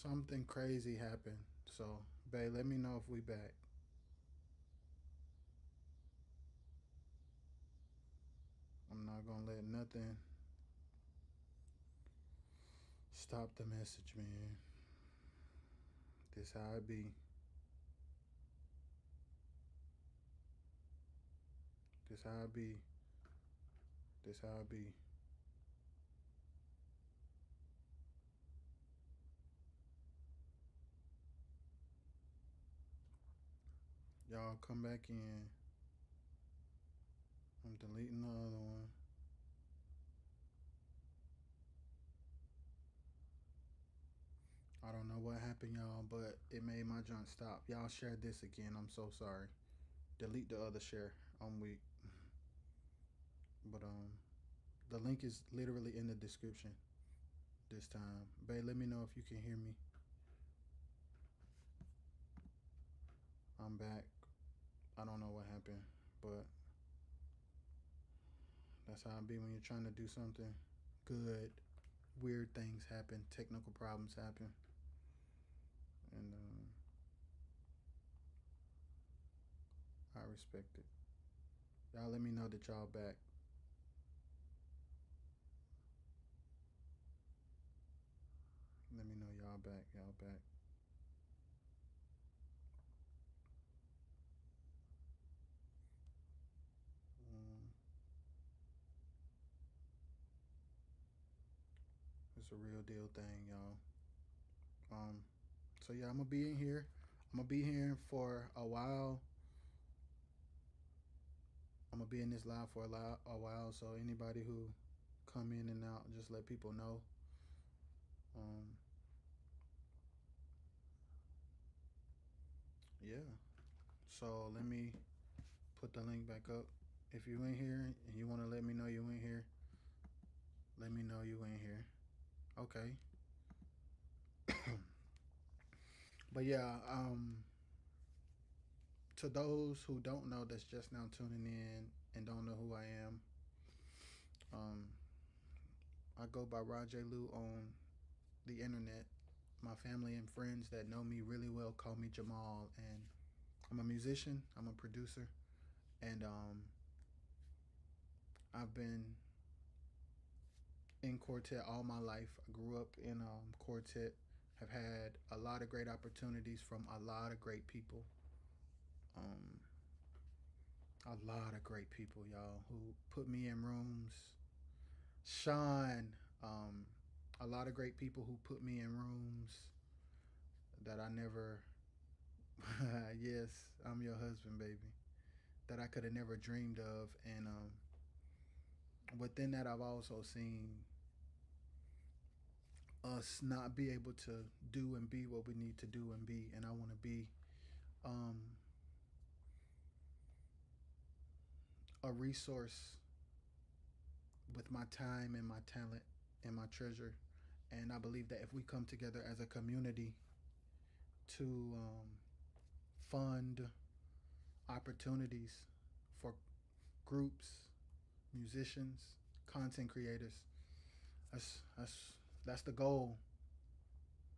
Something crazy happened. So, babe, let me know if we back. I'm not gonna let nothing stop the message, man. This how it be. This how it be. This how it be. Y'all come back in. I'm deleting the other one. I don't know what happened, y'all, but it made my junk stop. Y'all share this again. I'm so sorry. Delete the other share. I'm weak. But the link is literally in the description this time. Babe, let me know if you can hear me. I'm back. I don't know what happened, but that's how it be when you're trying to do something good. Weird things happen, technical problems happen, and I respect it. Y'all let me know that y'all back. Let me know y'all back. Y'all back. Um, it's a real deal thing, y'all. Um, so yeah, I'm gonna be in here. I'm gonna be here for a while. I'm gonna be in this live for a while. So anybody who come in and out, just let people know. Um, yeah. So let me put the link back up. If you in here and you want to let me know you in here, let me know you in here. Okay. But yeah, to those who don't know that's just now tuning in and don't know who I am, um, I go by Rajay Lu on the internet. My family and friends that know me really well call me Jamal, and I'm a musician. I'm a producer, and I've been in quartet all my life. I grew up in quartet. Have had a lot of great opportunities from a lot of great people. Um, a lot of great people, y'all, who put me in rooms. Sean, a lot of great people who put me in rooms that I never. Yes, I'm your husband, baby. That I could have never dreamed of, and within that, I've also seen us not be able to do and be what we need to do and be, and I want to be um, a resource with my time and my talent and my treasure. And I believe that if we come together as a community to fund opportunities for groups, musicians, content creators, that's the goal.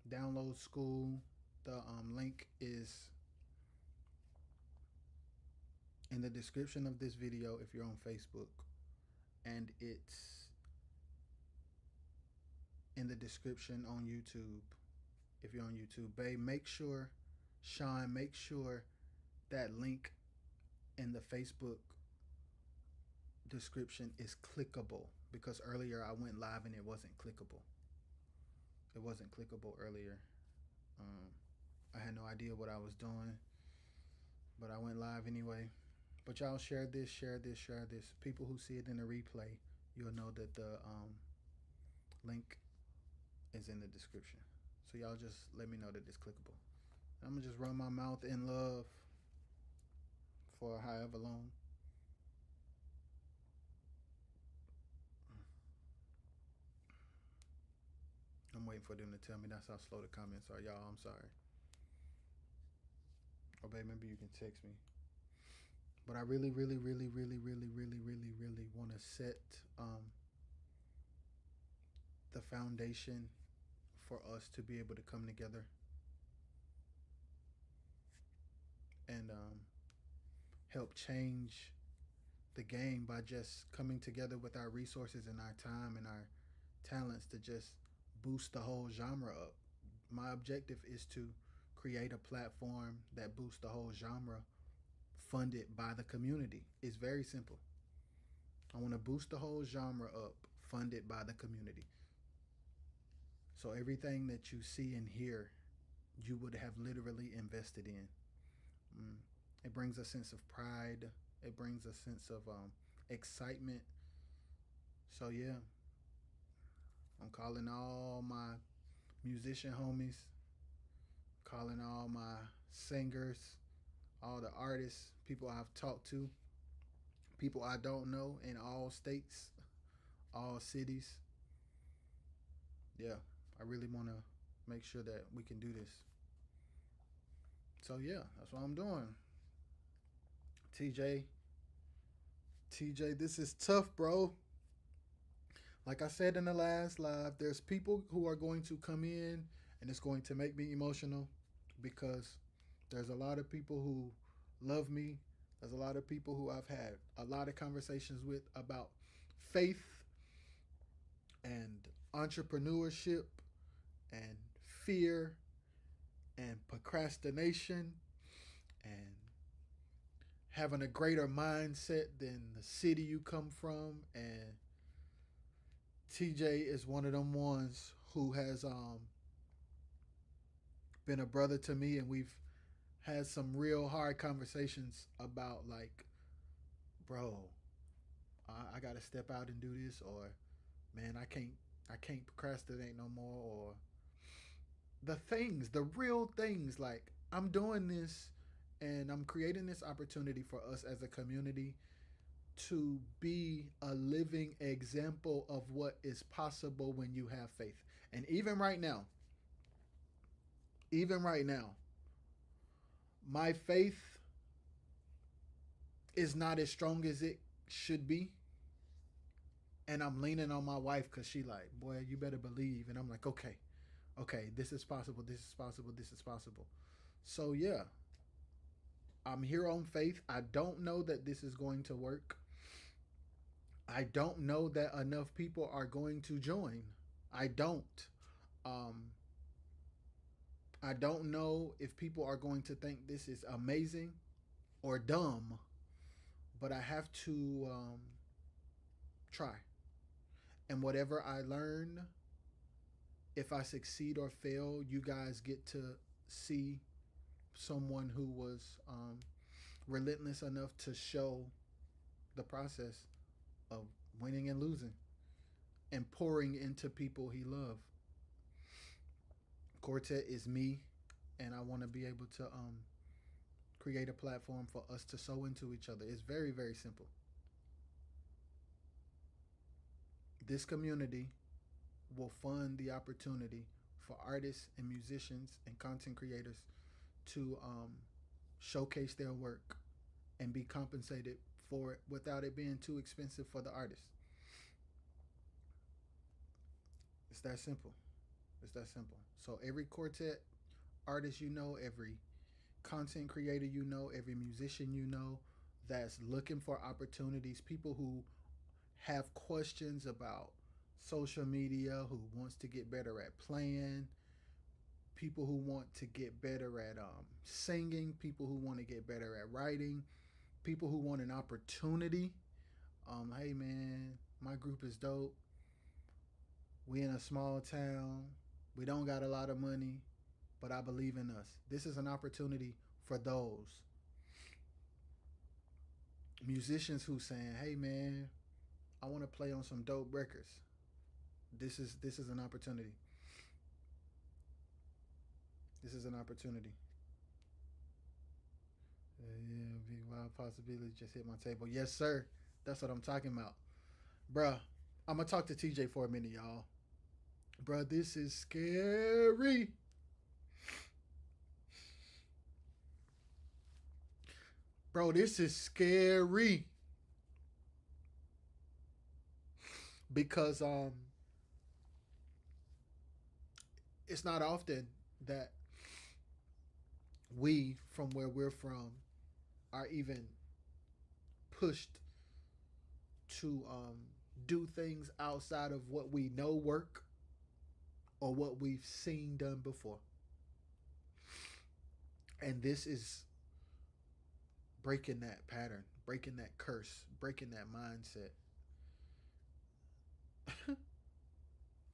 Download School. The link is in the description of this video if you're on Facebook, and it's in the description on YouTube if you're on YouTube. Babe, make sure, Sean, make sure that link in the Facebook description is clickable, because earlier I went live and it wasn't clickable. It wasn't clickable earlier. Um, I had no idea what I was doing, but I went live anyway. But y'all share this, share this, share this. People who see it in the replay, you'll know that the link is in the description. So y'all just let me know that it's clickable. I'm gonna just run my mouth in love for however long. I'm waiting for them to tell me. That's how slow the comments are, y'all. I'm sorry. Or babe, maybe you can text me. But I really, really, really, really, really, really, really, really want to set the foundation for us to be able to come together and help change the game by just coming together with our resources and our time and our talents to just boost the whole genre up. My objective is to create a platform that boosts the whole genre funded by the community. It's very simple. I want to boost the whole genre up funded by the community. So everything that you see and hear, you would have literally invested in. Mm. It brings a sense of pride. It brings a sense of excitement. So yeah, I'm calling all my musician homies, calling all my singers, all the artists, people I've talked to, people I don't know in all states, all cities. Yeah, I really want to make sure that we can do this. So yeah, that's what I'm doing. TJ, TJ, this is tough, bro. Like I said in the last live, there's people who are going to come in and it's going to make me emotional because there's a lot of people who love me. There's a lot of people who I've had a lot of conversations with about faith and entrepreneurship and fear and procrastination and having a greater mindset than the city you come from. And TJ is one of them ones who has been a brother to me, and we've had some real hard conversations about like, bro, I gotta step out and do this, or man, I can't procrastinate no more, or the things, the real things. Like I'm doing this, and I'm creating this opportunity for us as a community to be a living example of what is possible when you have faith. And even right now, my faith is not as strong as it should be. And I'm leaning on my wife because she like, boy, you better believe. And I'm like, okay, okay, this is possible, this is possible, this is possible. So yeah, I'm here on faith. I don't know that this is going to work. I don't know that enough people are going to join. I don't. Um, I don't know if people are going to think this is amazing or dumb, but I have to try. And whatever I learn, if I succeed or fail, you guys get to see someone who was relentless enough to show the process of winning and losing and pouring into people he loved. Quartet is me, and I want to be able to create a platform for us to sow into each other. It's very, very simple. This community will fund the opportunity for artists and musicians and content creators to showcase their work and be compensated for it without it being too expensive for the artist. It's that simple. It's that simple. So every quartet artist you know, every content creator you know, every musician you know that's looking for opportunities, people who have questions about social media, who wants to get better at playing, people who want to get better at singing, people who want to get better at writing, people who want an opportunity. Hey man, my group is dope. We in a small town. We don't got a lot of money, but I believe in us. This is an opportunity for those musicians who saying, "Hey man, I want to play on some dope records." This is an opportunity. This is an opportunity. Yeah, big wild possibility just hit my table. Yes, sir. That's what I'm talking about, bruh. I'm gonna talk to TJ for a minute, y'all. Bruh, this is scary. Bro, this is scary because it's not often that we, from where we're from, are even pushed to do things outside of what we know work or what we've seen done before. And this is breaking that pattern, breaking that curse, breaking that mindset.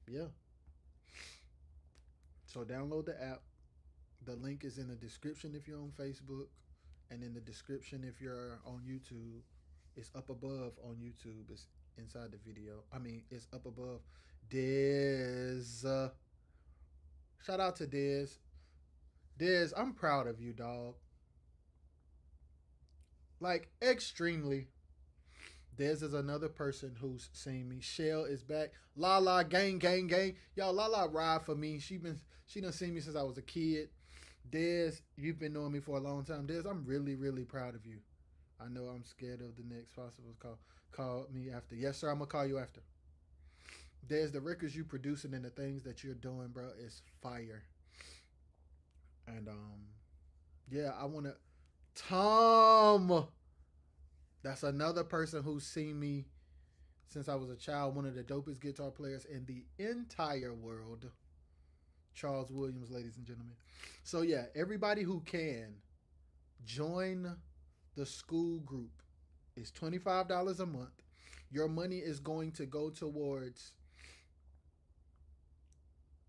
Yeah. So download the app. The link is in the description if you're on Facebook, and in the description if you're on YouTube. It's up above on YouTube. It's inside the video. I mean, it's up above. Dez. Shout out to Dez. Dez, I'm proud of you, dog. Like, extremely. Dez is another person who's seen me. Shell is back. Lala, gang, gang, gang. Y'all, Lala ride for me. She done seen me since I was a kid. Dez, you've been knowing me for a long time. Dez, I'm really, really proud of you. I know I'm scared of the next possible call. Call me after. Yes, sir, I'm gonna call you after. Dez, the records you producing and the things that you're doing, bro, is fire. And yeah, I wanna Tom. That's another person who's seen me since I was a child. One of the dopest guitar players in the entire world. Charles Williams, ladies and gentlemen. So yeah, everybody who can join the school group. It's $25 a month. Your money is going to go towards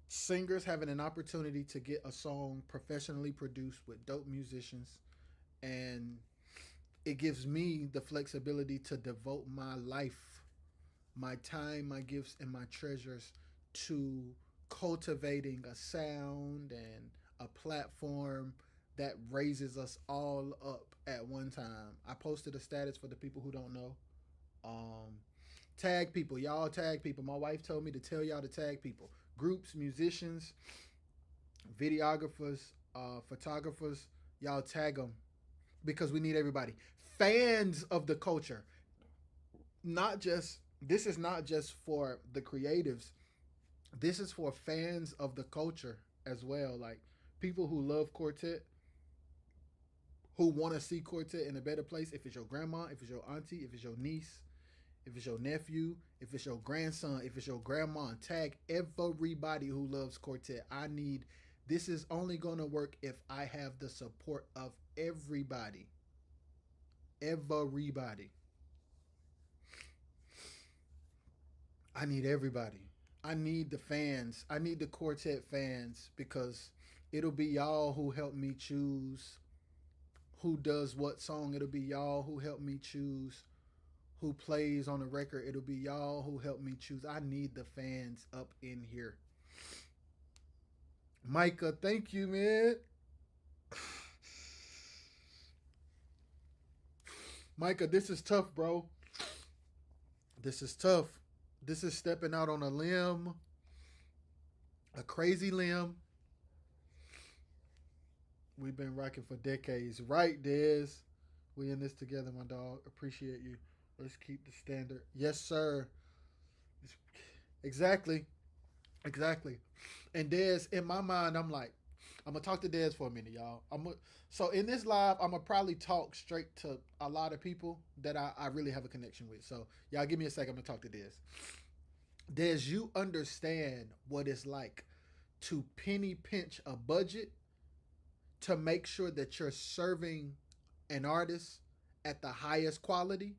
singers having an opportunity to get a song professionally produced with dope musicians, and it gives me the flexibility to devote my life, my time, my gifts, and my treasures to cultivating a sound and a platform that raises us all up at one time. I posted a status for the people who don't know. Um, Tag people, y'all tag people. My wife told me to tell y'all to tag people. Groups, musicians, videographers, photographers, y'all tag them because we need everybody. Fans of the culture. Not just, this is not just for the creatives, this is for fans of the culture as well. Like people who love Quartet, who want to see Quartet in a better place. If it's your grandma, if it's your auntie, if it's your niece, if it's your nephew, if it's your grandson, if it's your grandma, tag everybody who loves Quartet. I need, this is only going to work if I have the support of everybody. Everybody. I need everybody. I need the fans. I need the Quartet fans because it'll be y'all who help me choose who does what song. It'll be y'all who help me choose who plays on the record. It'll be y'all who help me choose. I need the fans up in here. Micah, thank you, man. Micah, this is tough, bro. This is tough. This is stepping out on a limb, a crazy limb. We've been rocking for decades, right, Dez? We in this together, my dog. Appreciate you. Let's keep the standard. Yes, sir. Exactly. Exactly. And Dez, in my mind, I'm like, I'm gonna talk to Dez for a minute, y'all. So in this live, I'm gonna probably talk straight to a lot of people that I really have a connection with. So y'all give me a second. I'm gonna talk to Dez. Dez, you understand what it's like to penny pinch a budget to make sure that you're serving an artist at the highest quality,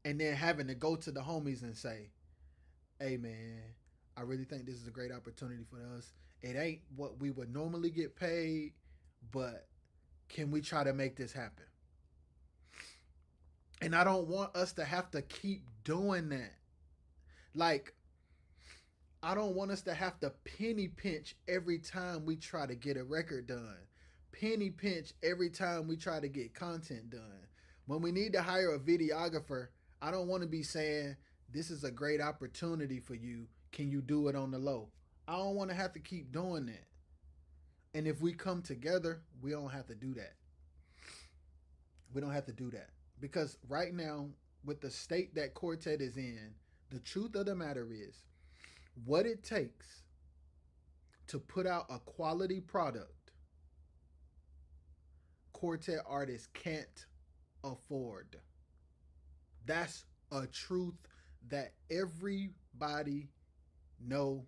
and then having to go to the homies and say, hey man, I really think this is a great opportunity for us. It ain't what we would normally get paid, but can we try to make this happen? And I don't want us to have to keep doing that. Like, I don't want us to have to penny pinch every time we try to get a record done. Penny pinch every time we try to get content done. When we need to hire a videographer, I don't want to be saying, this is a great opportunity for you. Can you do it on the low? I don't want to have to keep doing that. And if we come together, we don't have to do that. We don't have to do that. Because right now, with the state that Quartet is in, the truth of the matter is, what it takes to put out a quality product, quartet artists can't afford. That's a truth that everybody know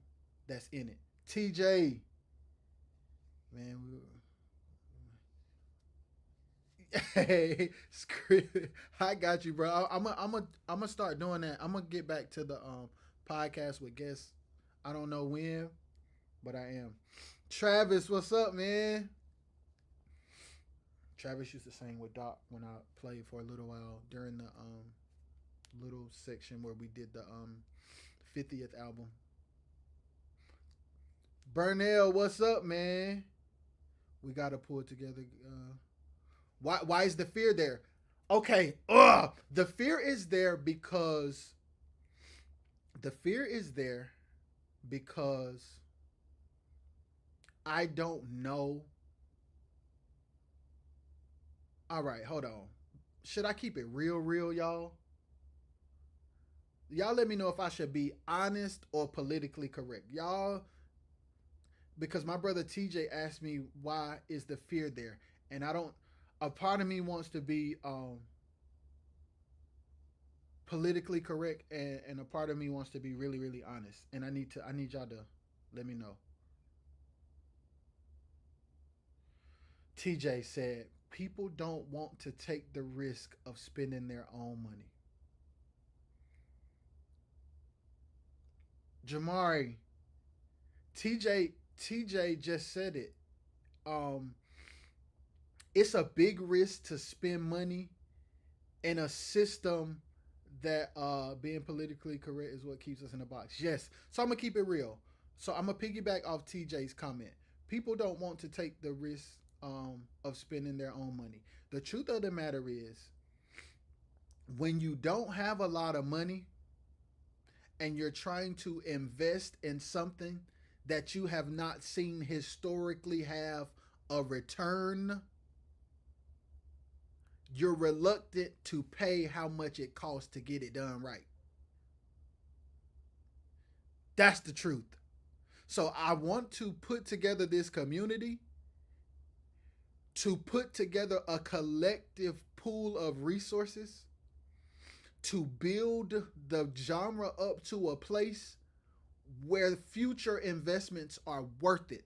that's in it. TJ, man, hey, I got you, bro. I'm gonna start doing that. I'm gonna get back to the podcast with guests. I don't know when, but I am. Travis, what's up, man? Travis used to sing with Doc when I played for a little while during the little section where we did the 50th album. Burnell, what's up, man? We gotta pull it together. Why is the fear there? Okay, the fear is there because the fear is there because I don't know. All right, hold on. Should I keep it real, y'all? Y'all let me know if I should be honest or politically correct. Y'all, because my brother TJ asked me why is the fear there, and I don't. A part of me wants to be politically correct, and a part of me wants to be really honest, and I need y'all to let me know. TJ said people don't want to take the risk of spending their own money. Jamari, TJ just said it. Um, it's a big risk to spend money in a system that being politically correct is what keeps us in a box. Yes. So I'm gonna keep it real. So I'm gonna piggyback off TJ's comment. People don't want to take the risk of spending their own money. The truth of the matter is, when you don't have a lot of money and you're trying to invest in something that you have not seen historically have a return, you're reluctant to pay how much it costs to get it done right. That's the truth. So I want to put together this community to put together a collective pool of resources to build the genre up to a place where future investments are worth it.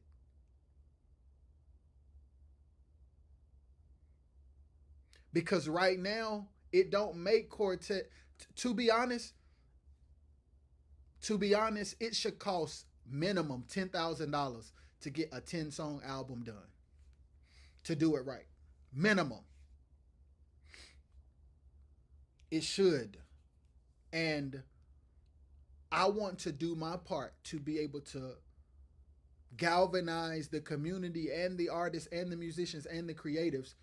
Because right now it don't make quartet. To be honest, it should cost minimum $10,000 to get a 10-song album done. To do it right, minimum. It should, and I want to do my part to be able to galvanize the community and the artists and the musicians and the creatives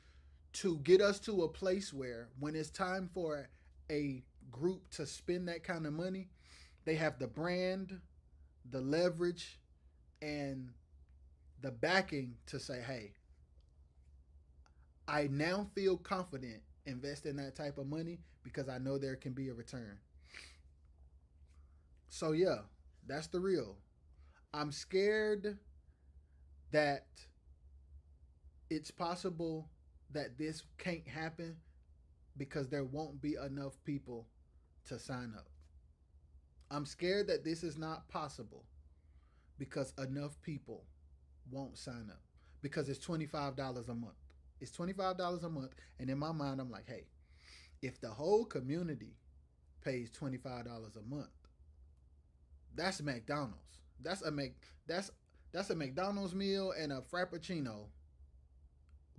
to get us to a place where when it's time for a group to spend that kind of money, they have the brand, the leverage, and the backing to say, hey, I now feel confident investing that type of money because I know there can be a return. So yeah, that's the real. I'm scared that it's possible that this can't happen because there won't be enough people to sign up. I'm scared that this is not possible because enough people won't sign up because it's $25 a month. It's $25 a month, and in my mind, I'm like, hey, if the whole community pays $25 a month, that's McDonald's. That's a McDonald's meal and a frappuccino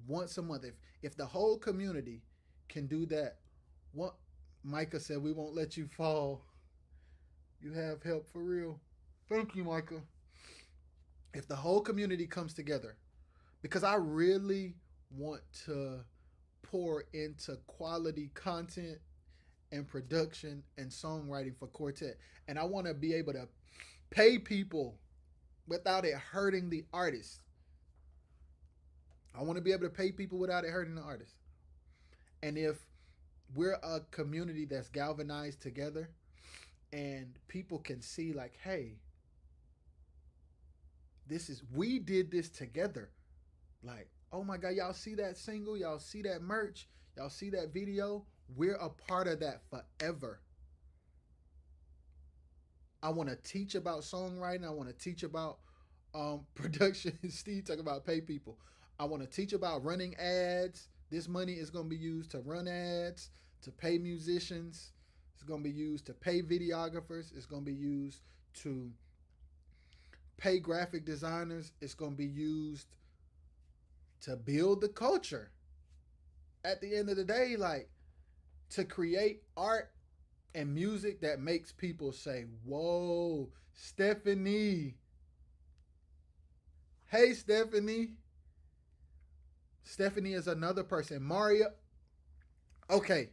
once a month. If the whole community can do that, what Micah said, we won't let you fall. You have help for real. Thank you, Micah. If the whole community comes together, because I really want to pour into quality content and production and songwriting for quartet, and I want to be able to pay people without it hurting the artist. I want to be able to pay people without it hurting the artist. And if we're a community that's galvanized together and people can see like, hey, We did this together. Like, oh my God, y'all see that single? Y'all see that merch? Y'all see that video? We're a part of that forever. I want to teach about songwriting. I want to teach about production. Steve talking about pay people. I want to teach about running ads. This money is going to be used to run ads, to pay musicians. It's going to be used to pay videographers. It's going to be used to pay graphic designers. It's going to be used to build the culture. At the end of the day, like, to create art and music that makes people say, "Whoa, Stephanie. Hey, Stephanie." Stephanie is another person. Mario. Okay.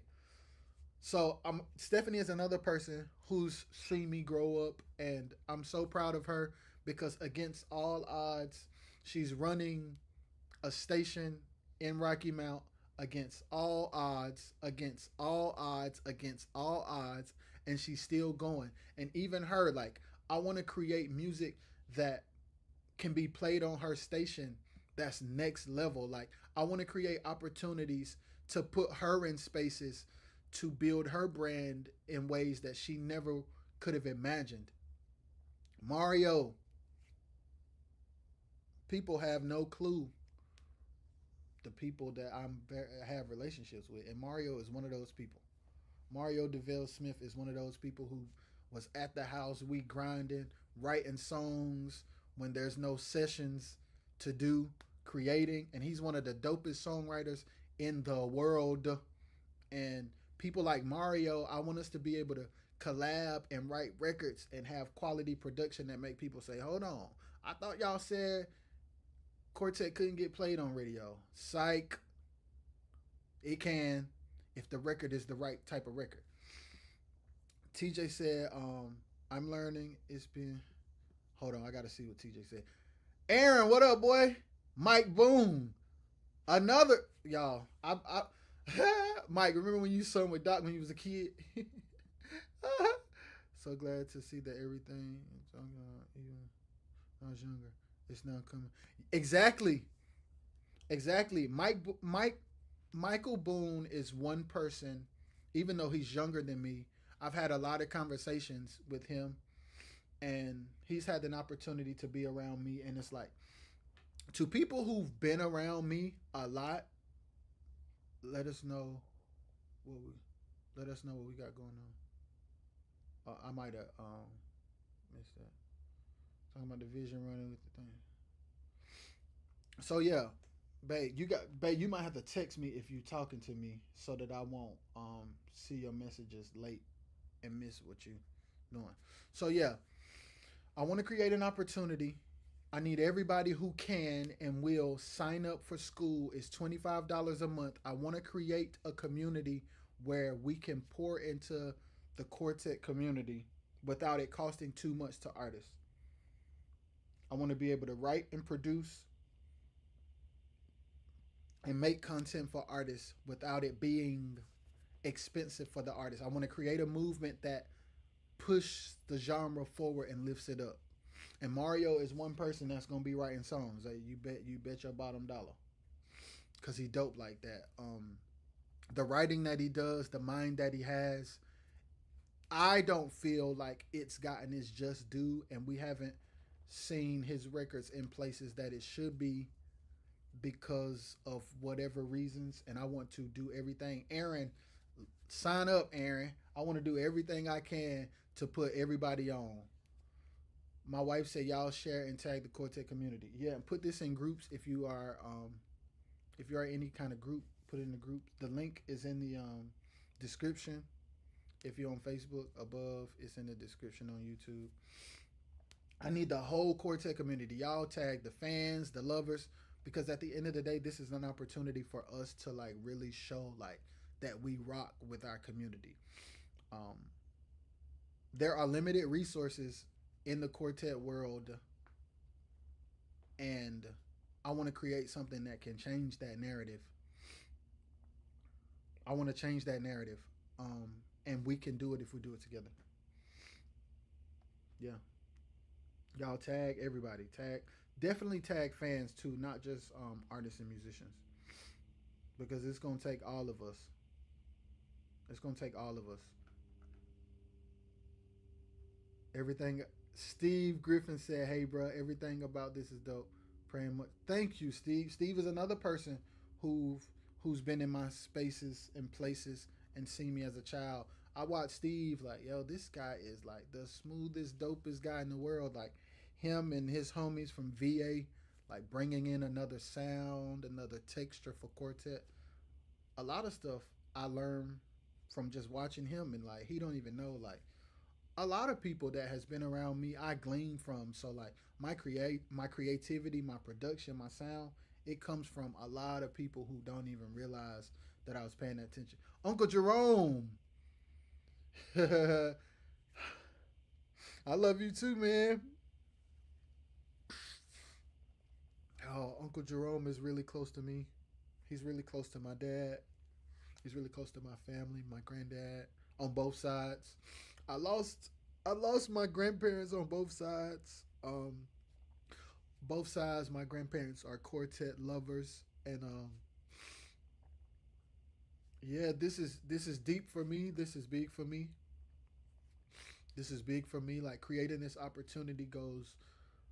So Stephanie is another person who's seen me grow up, and I'm so proud of her because against all odds, she's running a station in Rocky Mount against all odds, against all odds, against all odds, and she's still going. And even her, like, I want to create music that can be played on her station that's next level. Like, I want to create opportunities to put her in spaces to build her brand in ways that she never could have imagined. Mario, people have no clue the people that I have relationships with, and Mario is one of those people. Mario DeVille Smith is one of those people who was at the house, we grinding, writing songs when there's no sessions to do, creating, and he's one of the dopest songwriters in the world. And people like Mario, I want us to be able to collab and write records and have quality production that make people say, "Hold on, I thought y'all said Quartet couldn't get played on radio." Psych. It can if the record is the right type of record. TJ said, I'm learning. It's been. Hold on, I gotta see what TJ said. Aaron, what up, boy? Mike Boone. Another y'all. I Mike, remember when you sung with Doc when you was a kid? So glad to see that everything even when I was younger. It's now coming. Exactly. Exactly. Michael Boone is one person, even though he's younger than me. I've had a lot of conversations with him, and he's had an opportunity to be around me. And it's like, to people who've been around me a lot, let us know what we got going on. I might have missed that. Talking about the vision running with the thing. So yeah, babe, you might have to text me if you talking to me so that I won't see your messages late and miss what you doing. So yeah, I want to create an opportunity. I need everybody who can and will sign up for school. It's $25 a month. I want to create a community where we can pour into the Quartet community without it costing too much to artists. I want to be able to write and produce and make content for artists without it being expensive for the artist. I want to create a movement that pushes the genre forward and lifts it up. And Mario is one person that's gonna be writing songs. Like, you bet your bottom dollar, cause he dope like that. The writing that he does, the mind that he has, I don't feel like it's gotten its just due, and we haven't seen his records in places that it should be because of whatever reasons. And I want to do everything. Aaron, sign up, Aaron. I want to do everything I can to put everybody on. My wife said y'all share and tag the Quartet community. Yeah, and put this in groups if you are any kind of group, put it in the group. The link is in the description. If you're on Facebook, above, it's in the description on YouTube. I need the whole Quartet community. Y'all tag the fans, the lovers, because at the end of the day, this is an opportunity for us to like really show like that we rock with our community. Um, there are limited resources in the Quartet world, and I want to create something that can change that narrative. I want to change that narrative, and we can do it if we do it together. Yeah, y'all tag everybody. Definitely tag fans too, not just artists and musicians, because it's gonna take all of us. It's gonna take all of us. Everything. Steve Griffin said, "Hey, bro, everything about this is dope." Praying much. Thank you, Steve. Steve is another person who who's been in my spaces and places and seen me as a child. I watched Steve like, yo, this guy is like the smoothest, dopest guy in the world. Like him and his homies from VA, like bringing in another sound, another texture for quartet. A lot of stuff I learned from just watching him, and like he don't even know like a lot of people that has been around me I glean from. So like my creativity, my production, my sound, it comes from a lot of people who don't even realize that I was paying attention. Uncle Jerome, I love you too, man. Oh, Uncle Jerome is really close to me. He's really close to my dad. He's really close to my family, my granddad on both sides. I lost I lost my grandparents on both sides. Both sides, my grandparents are quartet lovers, and yeah, this is deep for me. This is big for me. This is big for me. Like creating this opportunity goes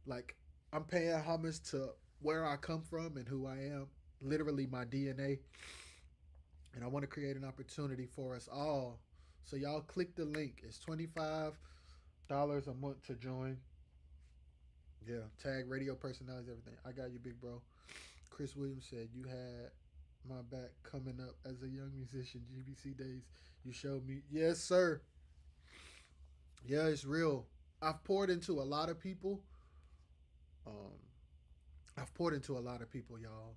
like I'm paying homage to where I come from and who I am, literally my DNA, and I want to create an opportunity for us all. So y'all click the link. It's $25 a month to join. Yeah, tag radio personalities, everything. I got you, big bro. Chris Williams said you had my back coming up as a young musician. GBC days, you showed me. Yes, sir. Yeah, it's real. I've poured into a lot of people. Um, I've poured into a lot of people, y'all.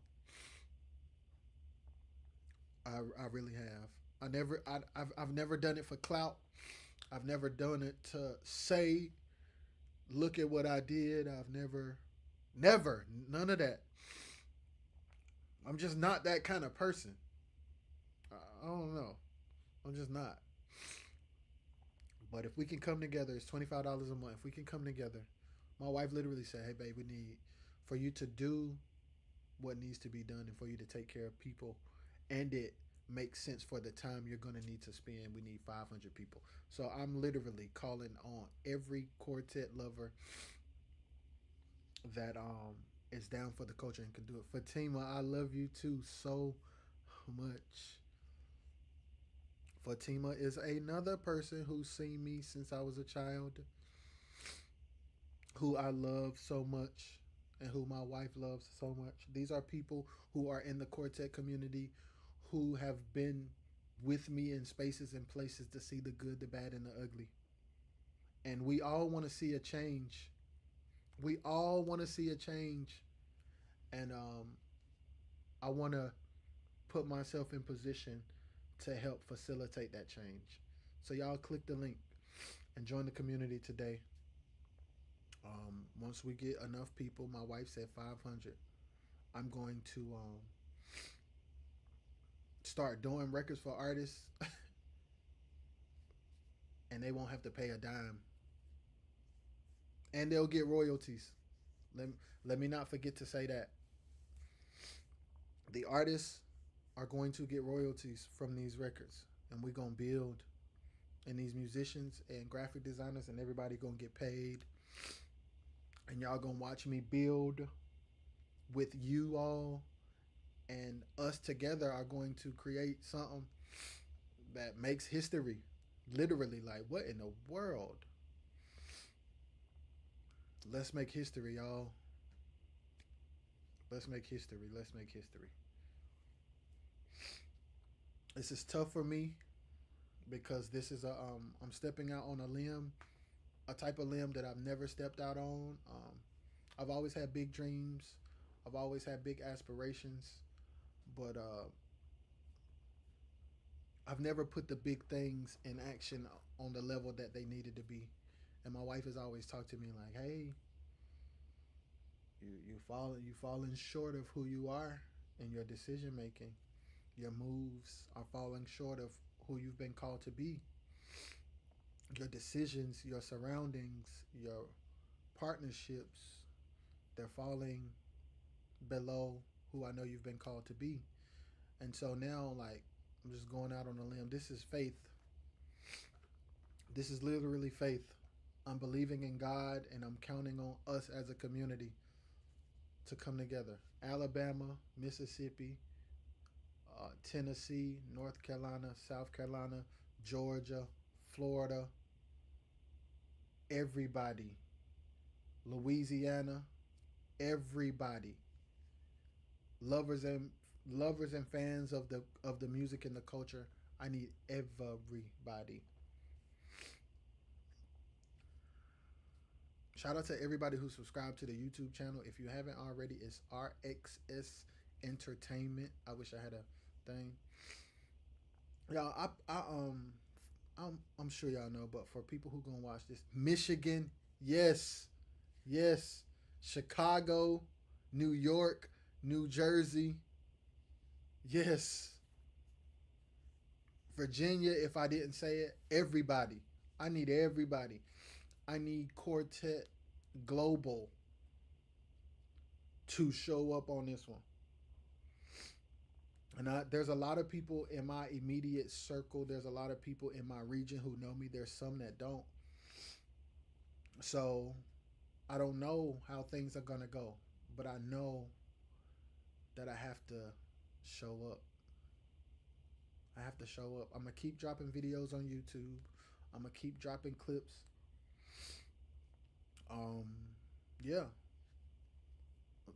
I really have. I've never done it for clout. I've never done it to say, look at what I did. I've never, none of that. I'm just not that kind of person. I don't know. I'm just not. But if we can come together, it's $25 a month. If we can come together, my wife literally said, "Hey, babe, we need for you to do what needs to be done and for you to take care of people, and it makes sense for the time you're gonna need to spend. We need 500 people." So I'm literally calling on every quartet lover that is down for the culture and can do it. Fatima, I love you too so much. Fatima is another person who's seen me since I was a child, who I love so much, and who my wife loves so much. These are people who are in the quartet community who have been with me in spaces and places to see the good, the bad, and the ugly. And we all want to see a change. We all want to see a change. And I want to put myself in position to help facilitate that change. So, y'all click the link and join the community today. Once we get enough people, my wife said 500. I'm going to start doing records for artists, and they won't have to pay a dime, and they'll get royalties. Let let me not forget to say that the artists are going to get royalties from these records, and we're gonna build. And these musicians and graphic designers and everybody gonna get paid, and y'all gonna watch me build with you all, and us together are going to create something that makes history. Literally, like what in the world? Let's make history, y'all. Let's make history. Let's make history. This is tough for me because this is a I'm stepping out on a limb, a type of limb that I've never stepped out on. I've always had big dreams. I've always had big aspirations, but I've never put the big things in action on the level that they needed to be. And my wife has always talked to me like, "Hey, you falling short of who you are in your decision making. Your moves are falling short of who you've been called to be. Your decisions, your surroundings, your partnerships, They're falling below who I know you've been called to be. And so now, like, I'm just going out on a limb. This is faith. This is literally faith. I'm believing in God and I'm counting on us as a community to come together. Alabama, Mississippi, Tennessee, North Carolina, South Carolina, Georgia, Florida, everybody, Louisiana, everybody, lovers and fans of the music and the culture. I need everybody. Shout out to everybody who subscribed to the YouTube channel. If you haven't already, it's RXS Entertainment. I wish I had a thing. Y'all, I'm sure y'all know, but for people who gonna watch this, Michigan, yes, yes, Chicago, New York, New Jersey, yes, Virginia. If I didn't say it, everybody. I need everybody. I need Quartet Global to show up on this one. And there's a lot of people in my immediate circle. There's a lot of people in my region who know me. There's some that don't. So I don't know how things are gonna go, but I know that I have to show up. I have to show up. I'm gonna keep dropping videos on YouTube. I'm gonna keep dropping clips. Um, yeah.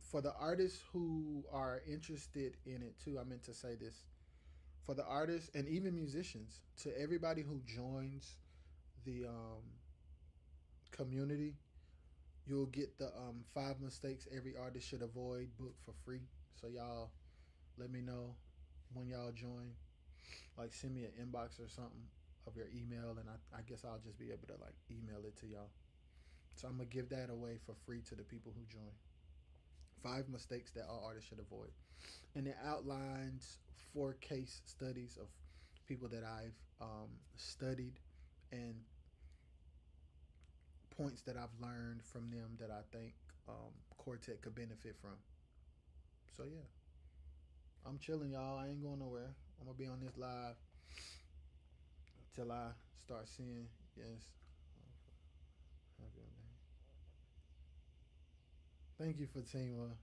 For the artists who are interested in it too, I meant to say this. For the artists and even musicians, to everybody who joins the community, you'll get the 5 mistakes every artist should avoid book for free. So y'all let me know when y'all join. Like send me an inbox or something of your email, and I guess I'll just be able to like email it to y'all. So I'm gonna give that away for free to the people who join. 5 mistakes that all artists should avoid, and it outlines 4 case studies of people that I've studied and points that I've learned from them that I think Quartet could benefit from. So yeah, I'm chilling, y'all. I ain't going nowhere. I'm gonna be on this live till I start seeing. Yes. Thank you, Fatima.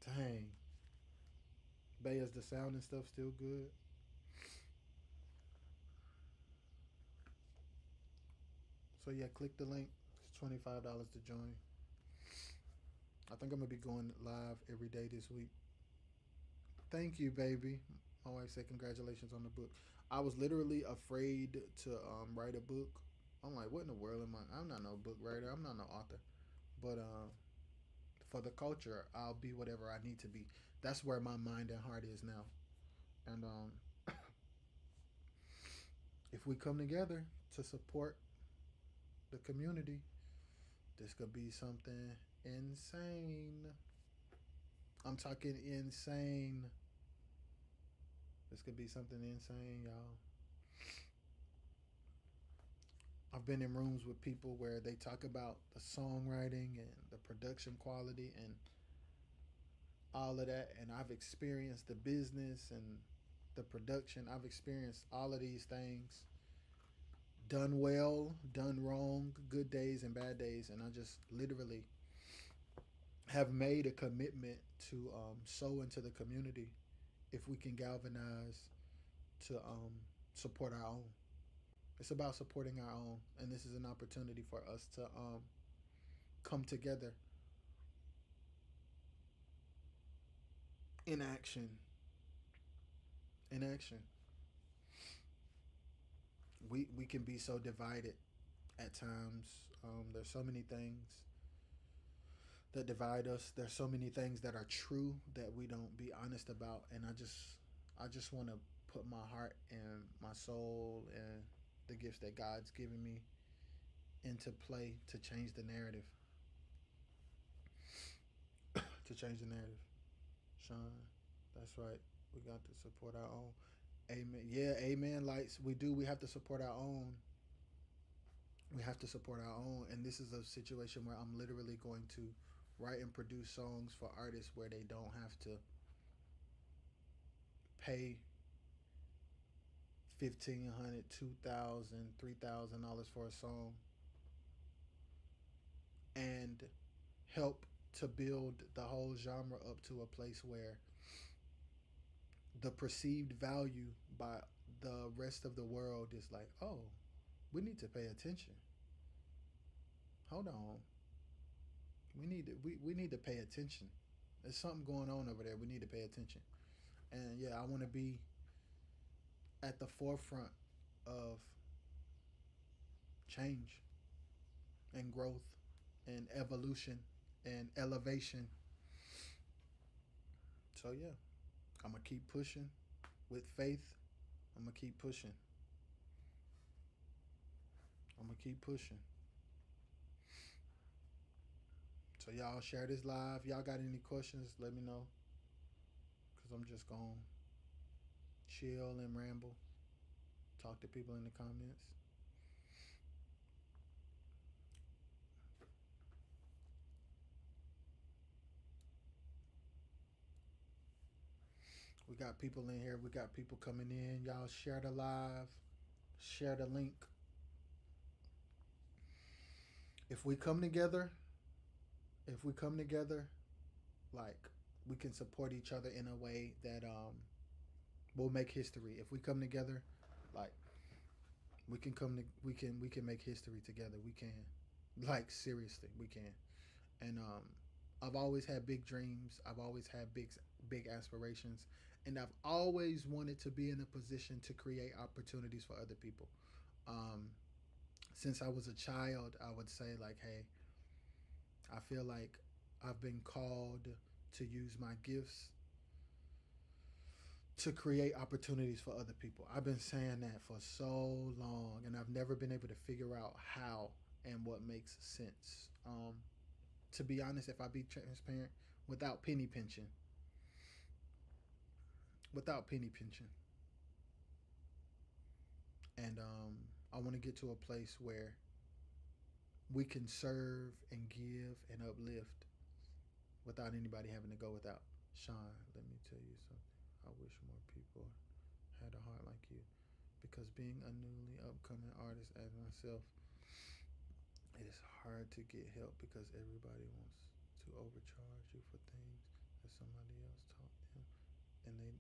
Dang. Bay, is the sound and stuff still good? So yeah, click the link. It's $25 to join. I think I'm gonna be going live every day this week. Thank you, baby. My wife said congratulations on the book. I was literally afraid to write a book. I'm like, what in the world am I? I'm not no book writer. I'm not no author. But for the culture, I'll be whatever I need to be. That's where my mind and heart is now. And if we come together to support the community, this could be something insane. I'm talking insane. This could be something insane, y'all. I've been in rooms with people where they talk about the songwriting and the production quality and all of that, and I've experienced the business and the production. I've experienced all of these things, done well, done wrong, good days and bad days, and I just literally have made a commitment to sow into the community if we can galvanize to support our own. It's about supporting our own, and this is an opportunity for us to come together in action. In action, we can be so divided at times. There's so many things that divide us. There's so many things that are true that we don't be honest about, and I just want to put my heart and my soul and the gifts that God's given me into play to change the narrative. To change the narrative. Sean, that's right. We got to support our own. Amen. Yeah, amen. Lights. We do. We have to support our own. We have to support our own. And this is a situation where I'm literally going to write and produce songs for artists where they don't have to pay 1,500, 2,000, $3,000 for a song, and help to build the whole genre up to a place where the perceived value by the rest of the world is like, oh, we need to pay attention. Hold on, we need to pay attention. There's something going on over there. We need to pay attention. And yeah, I want to be at the forefront of change and growth and evolution and elevation. So yeah, I'm gonna keep pushing with faith. I'm gonna keep pushing. I'm gonna keep pushing. So y'all share this live. Y'all got any questions? Let me know, cause I'm just gonna chill and ramble, talk to people in the comments. We got people in here. We got people coming in. Y'all share the live. Share the link. If we come together, if we come together, like we can support each other in a way that will make history. If we come together, like we can make history together. We can, like seriously, we can. And I've always had big dreams. I've always had big aspirations, and I've always wanted to be in a position to create opportunities for other people. Um, since I was a child, I would say like, hey, I feel like I've been called to use my gifts to create opportunities for other people. I've been saying that for so long, and I've never been able to figure out how and what makes sense. To be honest, if I be transparent, without penny pinching, without penny pinching, and I want to get to a place where we can serve and give and uplift without anybody having to go without. Sean, let me tell you something. I wish more people had a heart like you, because being a newly upcoming artist as myself, it is hard to get help because everybody wants to overcharge you for things that somebody else taught them, and uh,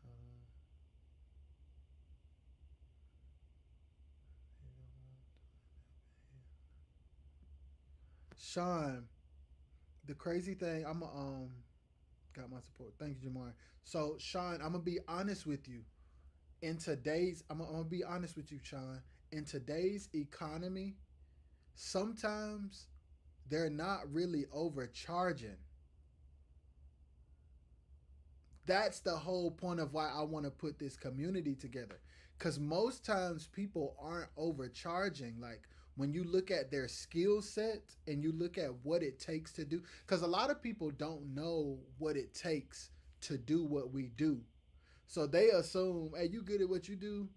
they don't want to. Sean, the crazy thing, I'm got my support. Thank you, Jamar. So Sean, I'm gonna be honest with you. I'm gonna be honest with you, Sean. In today's economy, sometimes they're not really overcharging. That's the whole point of why I want to put this community together. Because most times people aren't overcharging. Like when you look at their skill set and you look at what it takes to do, because a lot of people don't know what it takes to do what we do. So they assume, hey, you good at what you do.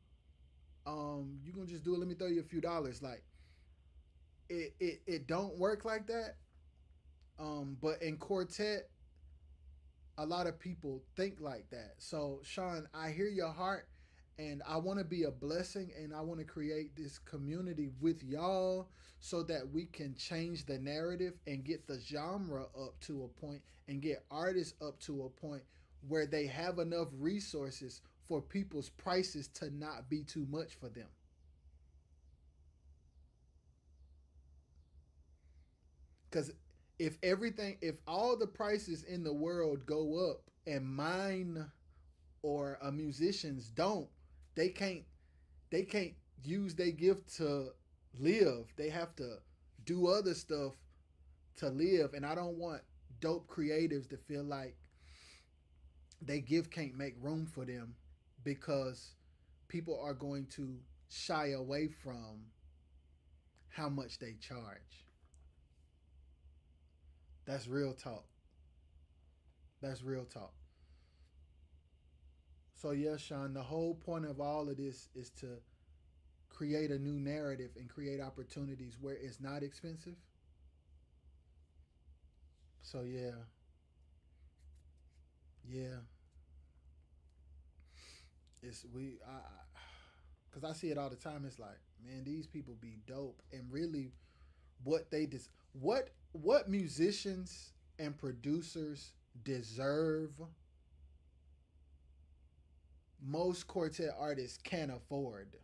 You gonna just do it. Let me throw you a few dollars. Like it don't work like that. But in quartet, a lot of people think like that. So, Sean, I hear your heart, and I want to be a blessing, and I want to create this community with y'all so that we can change the narrative and get the genre up to a point and get artists up to a point where they have enough resources for people's prices to not be too much for them. Because if all the prices in the world go up and mine or a musicians don't, they can't they can't use their gift to live. They have to do other stuff to live, and I don't want dope creatives to feel like they gift can't make room for them because people are going to shy away from how much they charge. That's real talk. That's real talk. So yeah, Sean, the whole point of all of this is to create a new narrative and create opportunities where it's not expensive. So yeah, yeah, it's we I because I see it all the time. It's like, man, these people be dope, and really, what musicians and producers deserve, most quartet artists can't afford.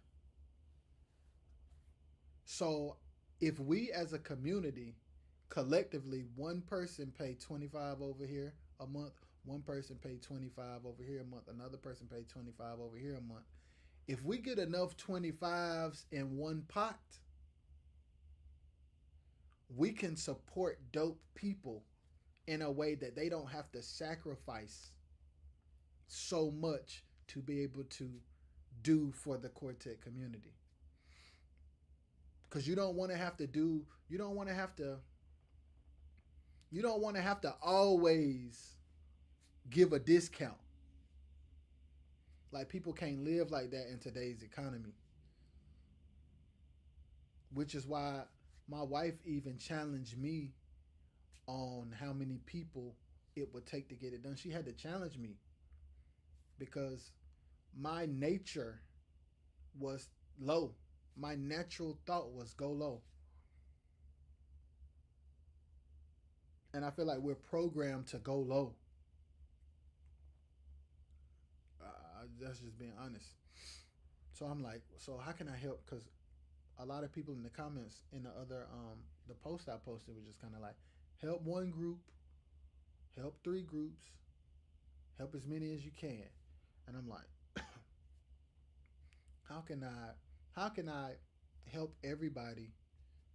So if we as a community collectively, one person pay 25 over here a month, one person pay 25 over here a month, another person pay 25 over here a month. If we get enough 25s in one pot, we can support dope people in a way that they don't have to sacrifice so much to be able to do for the quartet community. Because you don't want to have to, you don't want to have to always give a discount. Like, people can't live like that in today's economy, which is why my wife even challenged me on how many people it would take to get it done. She had to challenge me because my nature was low. My natural thought was go low. And I feel like we're programmed to go low. That's just being honest. So I'm like, so how can I help? Because a lot of people in the comments in the other the post I posted was just kind of like, help one group, help three groups, help as many as you can. And I'm like, how can I help everybody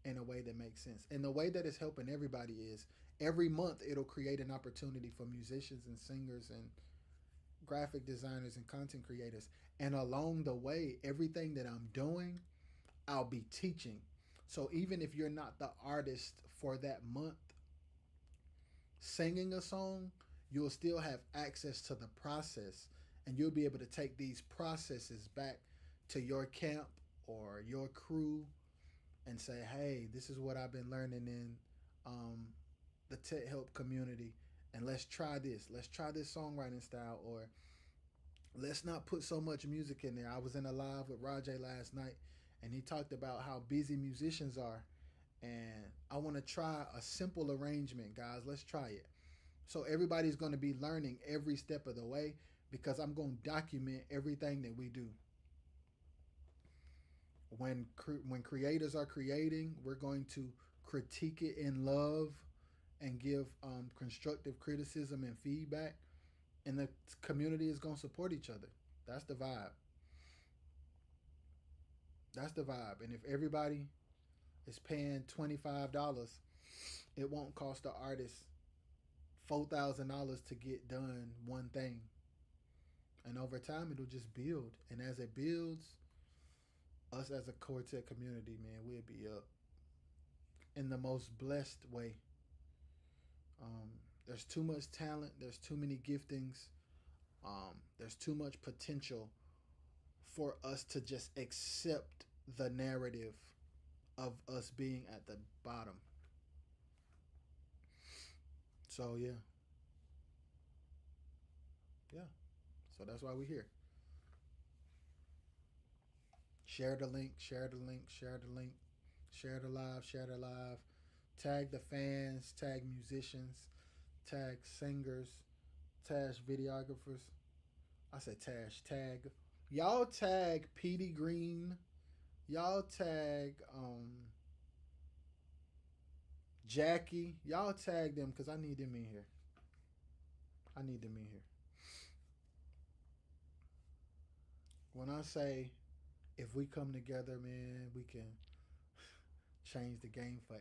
in a way that makes sense? And the way that it's helping everybody is every month it'll create an opportunity for musicians and singers and graphic designers and content creators. And along the way, everything that I'm doing, I'll be teaching. So even if you're not the artist for that month singing a song, you'll still have access to the process, and you'll be able to take these processes back to your camp or your crew and say, hey, this is what I've been learning in um, the tech help community, and let's try this. Let's try this songwriting style, or let's not put so much music in there. I was in a live with Rajay last night, and he talked about how busy musicians are, and I want to try a simple arrangement, guys. Let's try it. So everybody's going to be learning every step of the way because I'm going to document everything that we do. When creators are creating, we're going to critique it in love and give constructive criticism and feedback, and the community is going to support each other. That's the vibe. That's the vibe. And if everybody is paying $25, it won't cost the artist $4,000 to get done one thing. And over time, it'll just build. And as it builds, us as a quartet community, man, we'll be up in the most blessed way. Um, there's too much talent. There's too many giftings. There's too much potential for us to just accept the narrative of us being at the bottom. So yeah, yeah. So that's why we're here. Share the link. Share the link. Share the link. Share the live. Share the live. Tag the fans. Tag musicians. Tag singers. Tag videographers. I said tag. Y'all tag Petey Green. Y'all tag Jackie. Y'all tag them because I need them in here. I need them in here. When I say if we come together, man, we can change the game for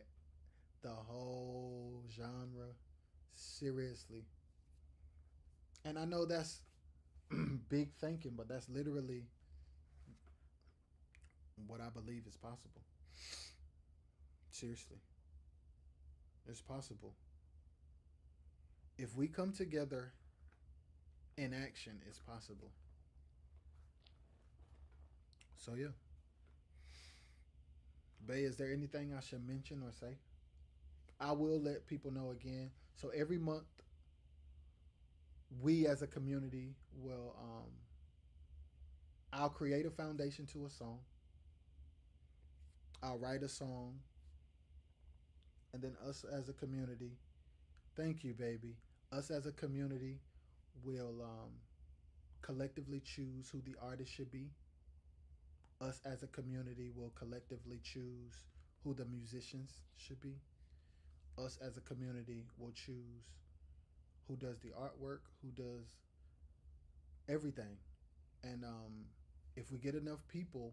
the whole genre. Seriously. And I know that's big thinking, but that's literally what I believe is possible. Seriously. It's possible. If we come together in action, it's possible. So yeah. Bay, is there anything I should mention or say? I will let people know again. So every month, we as a community will, I'll create a foundation to a song. I'll write a song, and then us as a community. Thank you, baby. Us as a community will collectively choose who the artist should be. Us as a community will collectively choose who the musicians should be. Us as a community will choose who does the artwork, who does everything. And if we get enough people,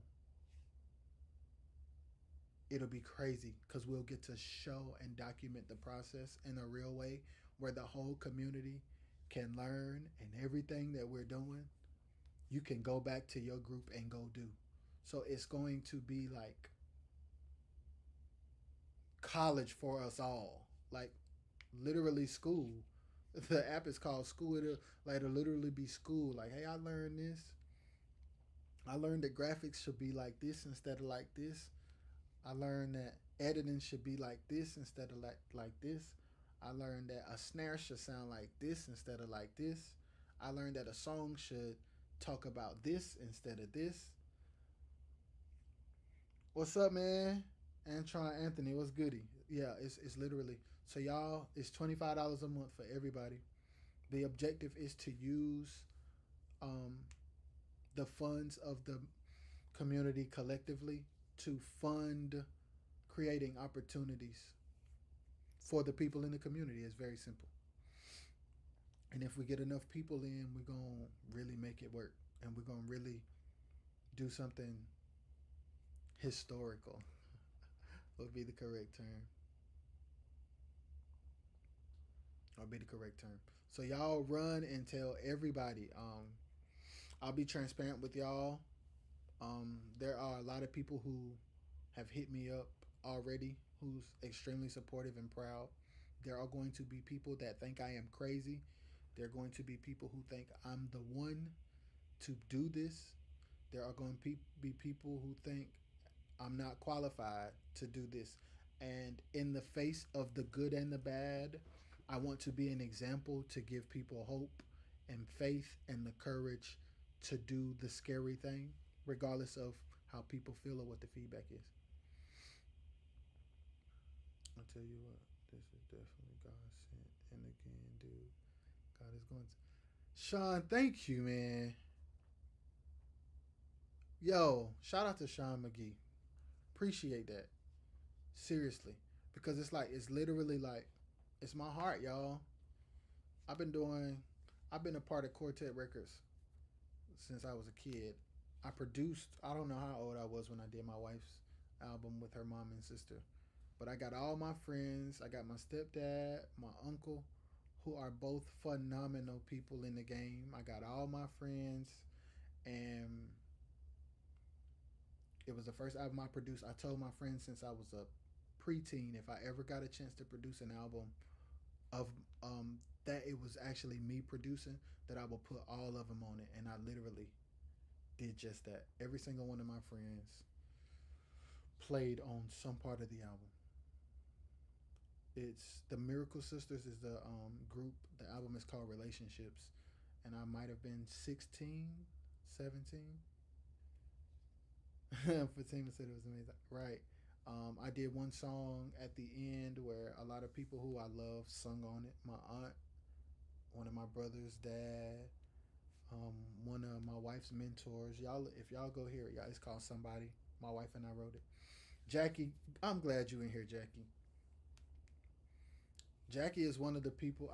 it'll be crazy because we'll get to show and document the process in a real way where the whole community can learn, and everything that we're doing, you can go back to your group and go do. So it's going to be like college for us all. Like literally school. The app is called School. It'll literally be school. Like, hey, I learned this. I learned that graphics should be like this instead of like this. I learned that editing should be like this instead of like this. I learned that a snare should sound like this instead of like this. I learned that a song should talk about this instead of this. What's up, man? Antron Anthony, what's goody? Yeah, it's literally so y'all. It's $25 a month for everybody. The objective is to use um, the funds of the community collectively to fund creating opportunities for the people in the community. It's very simple. And if we get enough people in, we're going to really make it work. And we're going to really do something historical, would be the correct term. Or be the correct term. So y'all run and tell everybody. I'll be transparent with y'all. There are a lot of people who have hit me up already who's extremely supportive and proud. There are going to be people that think I am crazy. There are going to be people who think I'm the one to do this. There are going to be people who think I'm not qualified to do this. And in the face of the good and the bad, I want to be an example to give people hope and faith and the courage to do the scary thing, regardless of how people feel or what the feedback is. I'll tell you what, this is definitely God sent. And again, dude, God is going to. Sean, thank you, man. Yo, shout out to Sean McGee. Appreciate that. Seriously. Because it's literally like, it's my heart, y'all. I've been doing, I've been a part of Quartet Records since I was a kid. I produced, I don't know how old I was when I did my wife's album with her mom and sister. But I got all my friends. I got my stepdad, my uncle, who are both phenomenal people in the game. I got all my friends, and it was the first album I produced. I told my friends since I was a preteen if I ever got a chance to produce an album of that it was actually me producing, that I would put all of them on it, and I literally did just that. Every single one of my friends played on some part of the album. It's the Miracle Sisters is the group. The album is called Relationships, and I might have been 16, 17. Fatima said it was amazing. Right. I did one song at the end where a lot of people who I love sung on it. My aunt, one of my brother's dad, one of my wife's mentors. Y'all, if y'all go hear it, y'all, it's called Somebody. My wife and I wrote it. Jackie, I'm glad you in here, Jackie. Jackie is one of the people.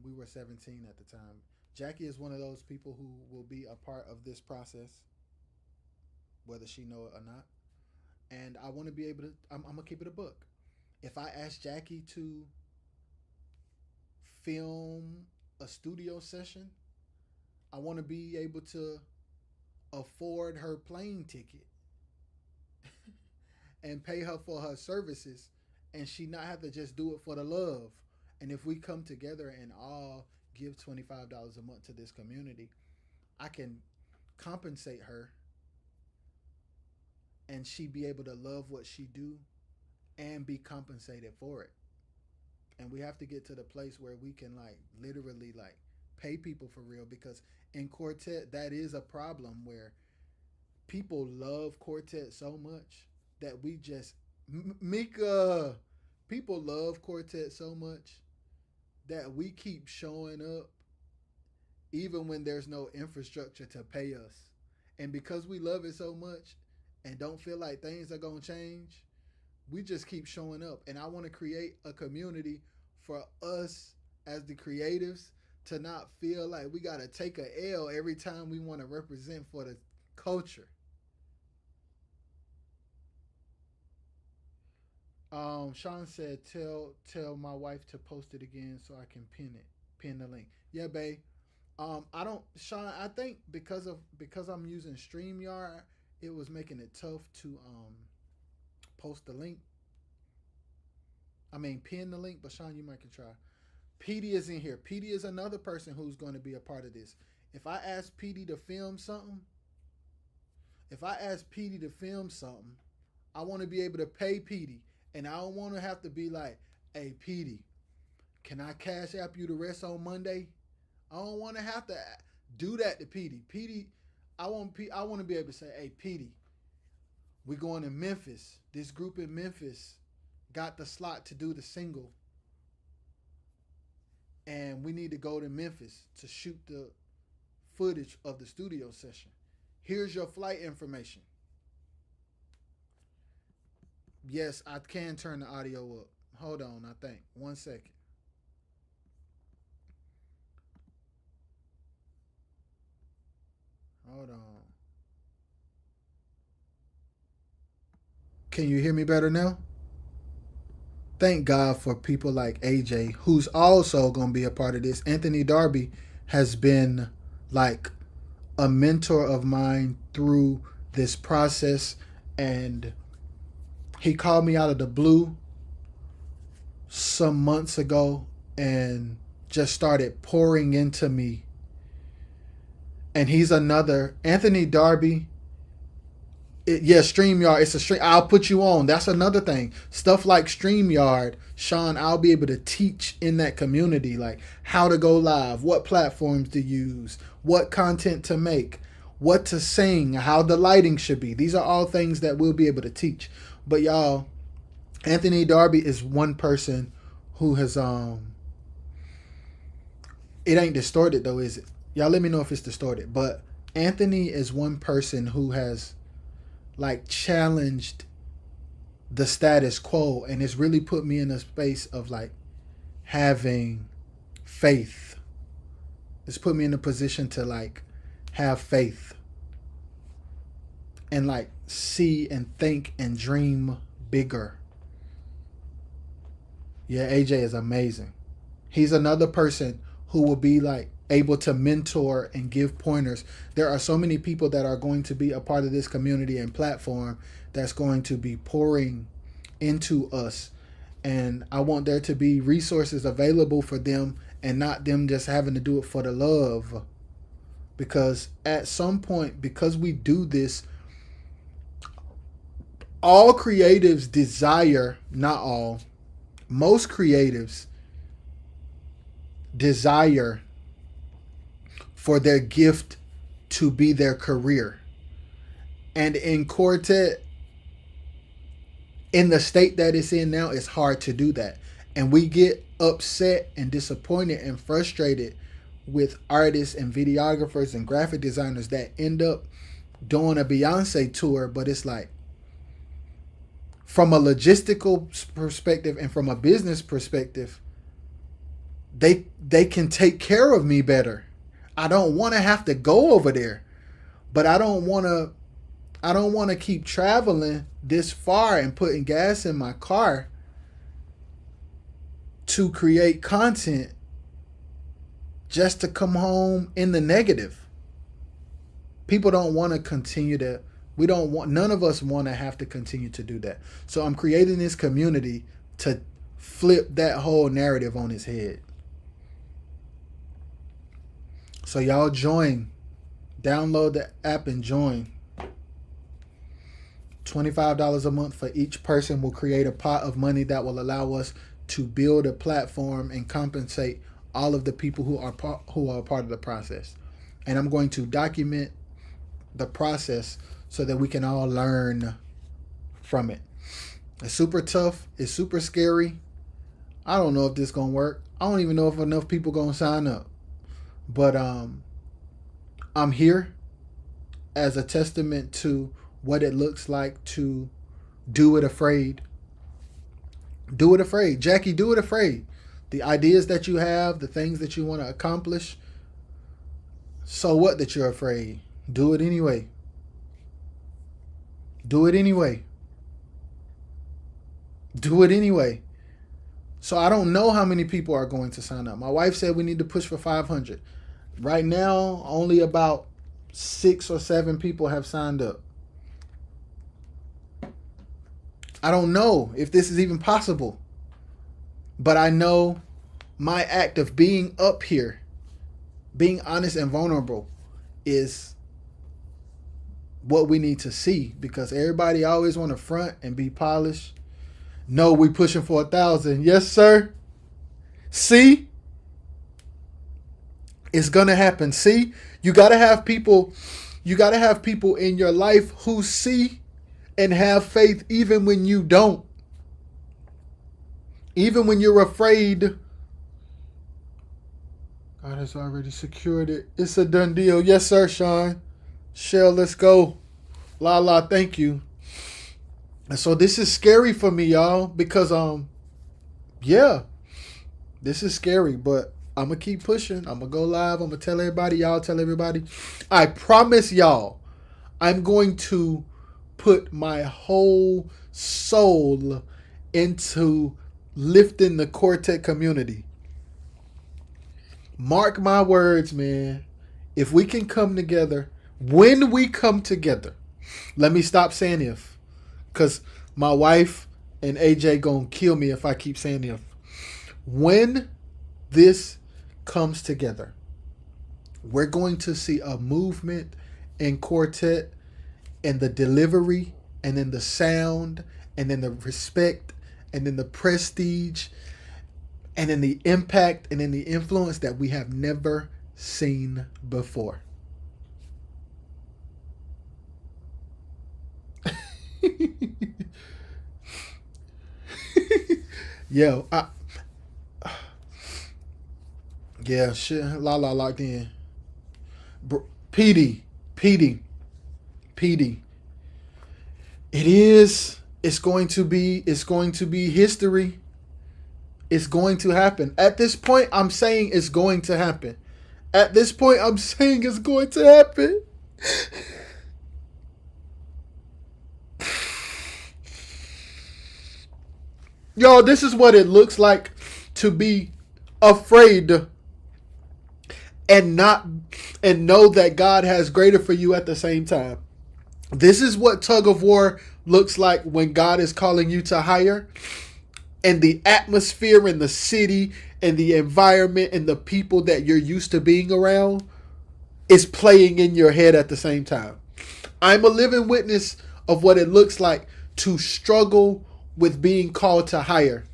We were 17 at the time. Jackie is one of those people who will be a part of this process, whether she know it or not. And I want to be able to. I'm gonna keep it a book. If I ask Jackie to film a studio session, I want to be able to afford her plane ticket and pay her for her services, and she not have to just do it for the love. And if we come together and all give $25 a month to this community, I can compensate her and she be able to love what she do and be compensated for it. And we have to get to the place where we can like literally like pay people for real, because in quartet that is a problem where people love quartet so much that we just Mika, people love quartet so much that we keep showing up even when there's no infrastructure to pay us. And because we love it so much and don't feel like things are going to change, we just keep showing up. And I want to create a community for us as the creatives to not feel like we got to take a L every time we want to represent for the culture. Sean said, "Tell my wife to post it again so I can pin the link." Yeah, babe. I don't, Sean. I think because I'm using Streamyard, it was making it tough to post the link. I mean, pin the link. But Sean, you might can try. PD is in here. PD is another person who's going to be a part of this. If I ask PD to film something, if I ask PD to film something, I want to be able to pay PD, and I don't want to have to be like, "Hey, PD, can I cash app you the rest on Monday?" I don't want to have to do that to PD. PD, I want to be able to say, "Hey, PD, we're going to Memphis. This group in Memphis got the slot to do the single, and we need to go to Memphis to shoot the footage of the studio session. Here's your flight information." Yes, I can turn the audio up. Hold on, I think. 1 second. Hold on. Can you hear me better now? Thank God for people like AJ, who's also going to be a part of this. Anthony Darby has been like a mentor of mine through this process, and he called me out of the blue some months ago and just started pouring into me. And he's another Anthony Darby. Yeah, StreamYard. It's a stream. I'll put you on. That's another thing. Stuff like StreamYard, Sean, I'll be able to teach in that community, like how to go live, what platforms to use, what content to make, what to sing, how the lighting should be. These are all things that we'll be able to teach. But y'all, Anthony Darby is one person who has it ain't distorted though, is it? Y'all let me know if it's distorted. But Anthony is one person who has like challenged the status quo, and it's really put me in a space of like having faith. It's put me in a position to like have faith and like see and think and dream bigger. Yeah, AJ is amazing. He's another person who will be like able to mentor and give pointers. There are so many people that are going to be a part of this community and platform that's going to be pouring into us. And I want there to be resources available for them and not them just having to do it for the love. Because at some point, because we do this, all creatives desire, not all, most creatives desire for their gift to be their career. And in quartet, in the state that it's in now, it's hard to do that. And we get upset and disappointed and frustrated with artists and videographers and graphic designers that end up doing a Beyonce tour, but it's like, from a logistical perspective and from a business perspective, they can take care of me better. I don't want to have to go over there, but I don't want to keep traveling this far and putting gas in my car to create content just to come home in the negative. People don't want to continue to, we don't want, none of us want to have to continue to do that. So I'm creating this community to flip that whole narrative on its head. So y'all join, download the app and join. $25 a month for each person will create a pot of money that will allow us to build a platform and compensate all of the people who are part of the process. And I'm going to document the process so that we can all learn from it. It's super tough. It's super scary. I don't know if this gonna work. I don't even know if enough people gonna sign up. But I'm here as a testament to what it looks like to do it afraid. Do it afraid. Jackie, do it afraid. The ideas that you have, the things that you want to accomplish. So what that you're afraid? Do it anyway. Do it anyway. Do it anyway. So I don't know how many people are going to sign up. My wife said we need to push for 500. Right now, only about 6 or 7 people have signed up. I don't know if this is even possible. But I know my act of being up here, being honest and vulnerable, is what we need to see, because everybody always want to front and be polished. No, we pushing for 1,000. Yes, sir. See? It's going to happen. See? You got to have people in your life who see and have faith even when you don't. Even when you're afraid. God has already secured it. It's a done deal. Yes, sir, Sean. Shell, let's go. Lala, thank you. And so this is scary for me, y'all, because yeah, this is scary, but I'm gonna keep pushing. I'm gonna go live. I'm gonna tell everybody. Y'all tell everybody. I promise y'all, I'm going to put my whole soul into lifting the Quartet community. Mark my words, man. If we can come together, when we come together, let me stop saying if, because my wife and AJ gonna kill me if I keep saying if. When this comes together, we're going to see a movement in Quartet, and the delivery, and then the sound, and then the respect, and then the prestige, and then the impact, and then the influence that we have never seen before. Yo, yeah, shit, Lala locked in. PD. It's going to be history. It's going to happen. At this point, I'm saying it's going to happen. Y'all, this is what it looks like to be afraid and know that God has greater for you at the same time. This is what tug of war looks like when God is calling you to higher, and the atmosphere in the city and the environment and the people that you're used to being around is playing in your head at the same time. I'm a living witness of what it looks like to struggle with being called to higher.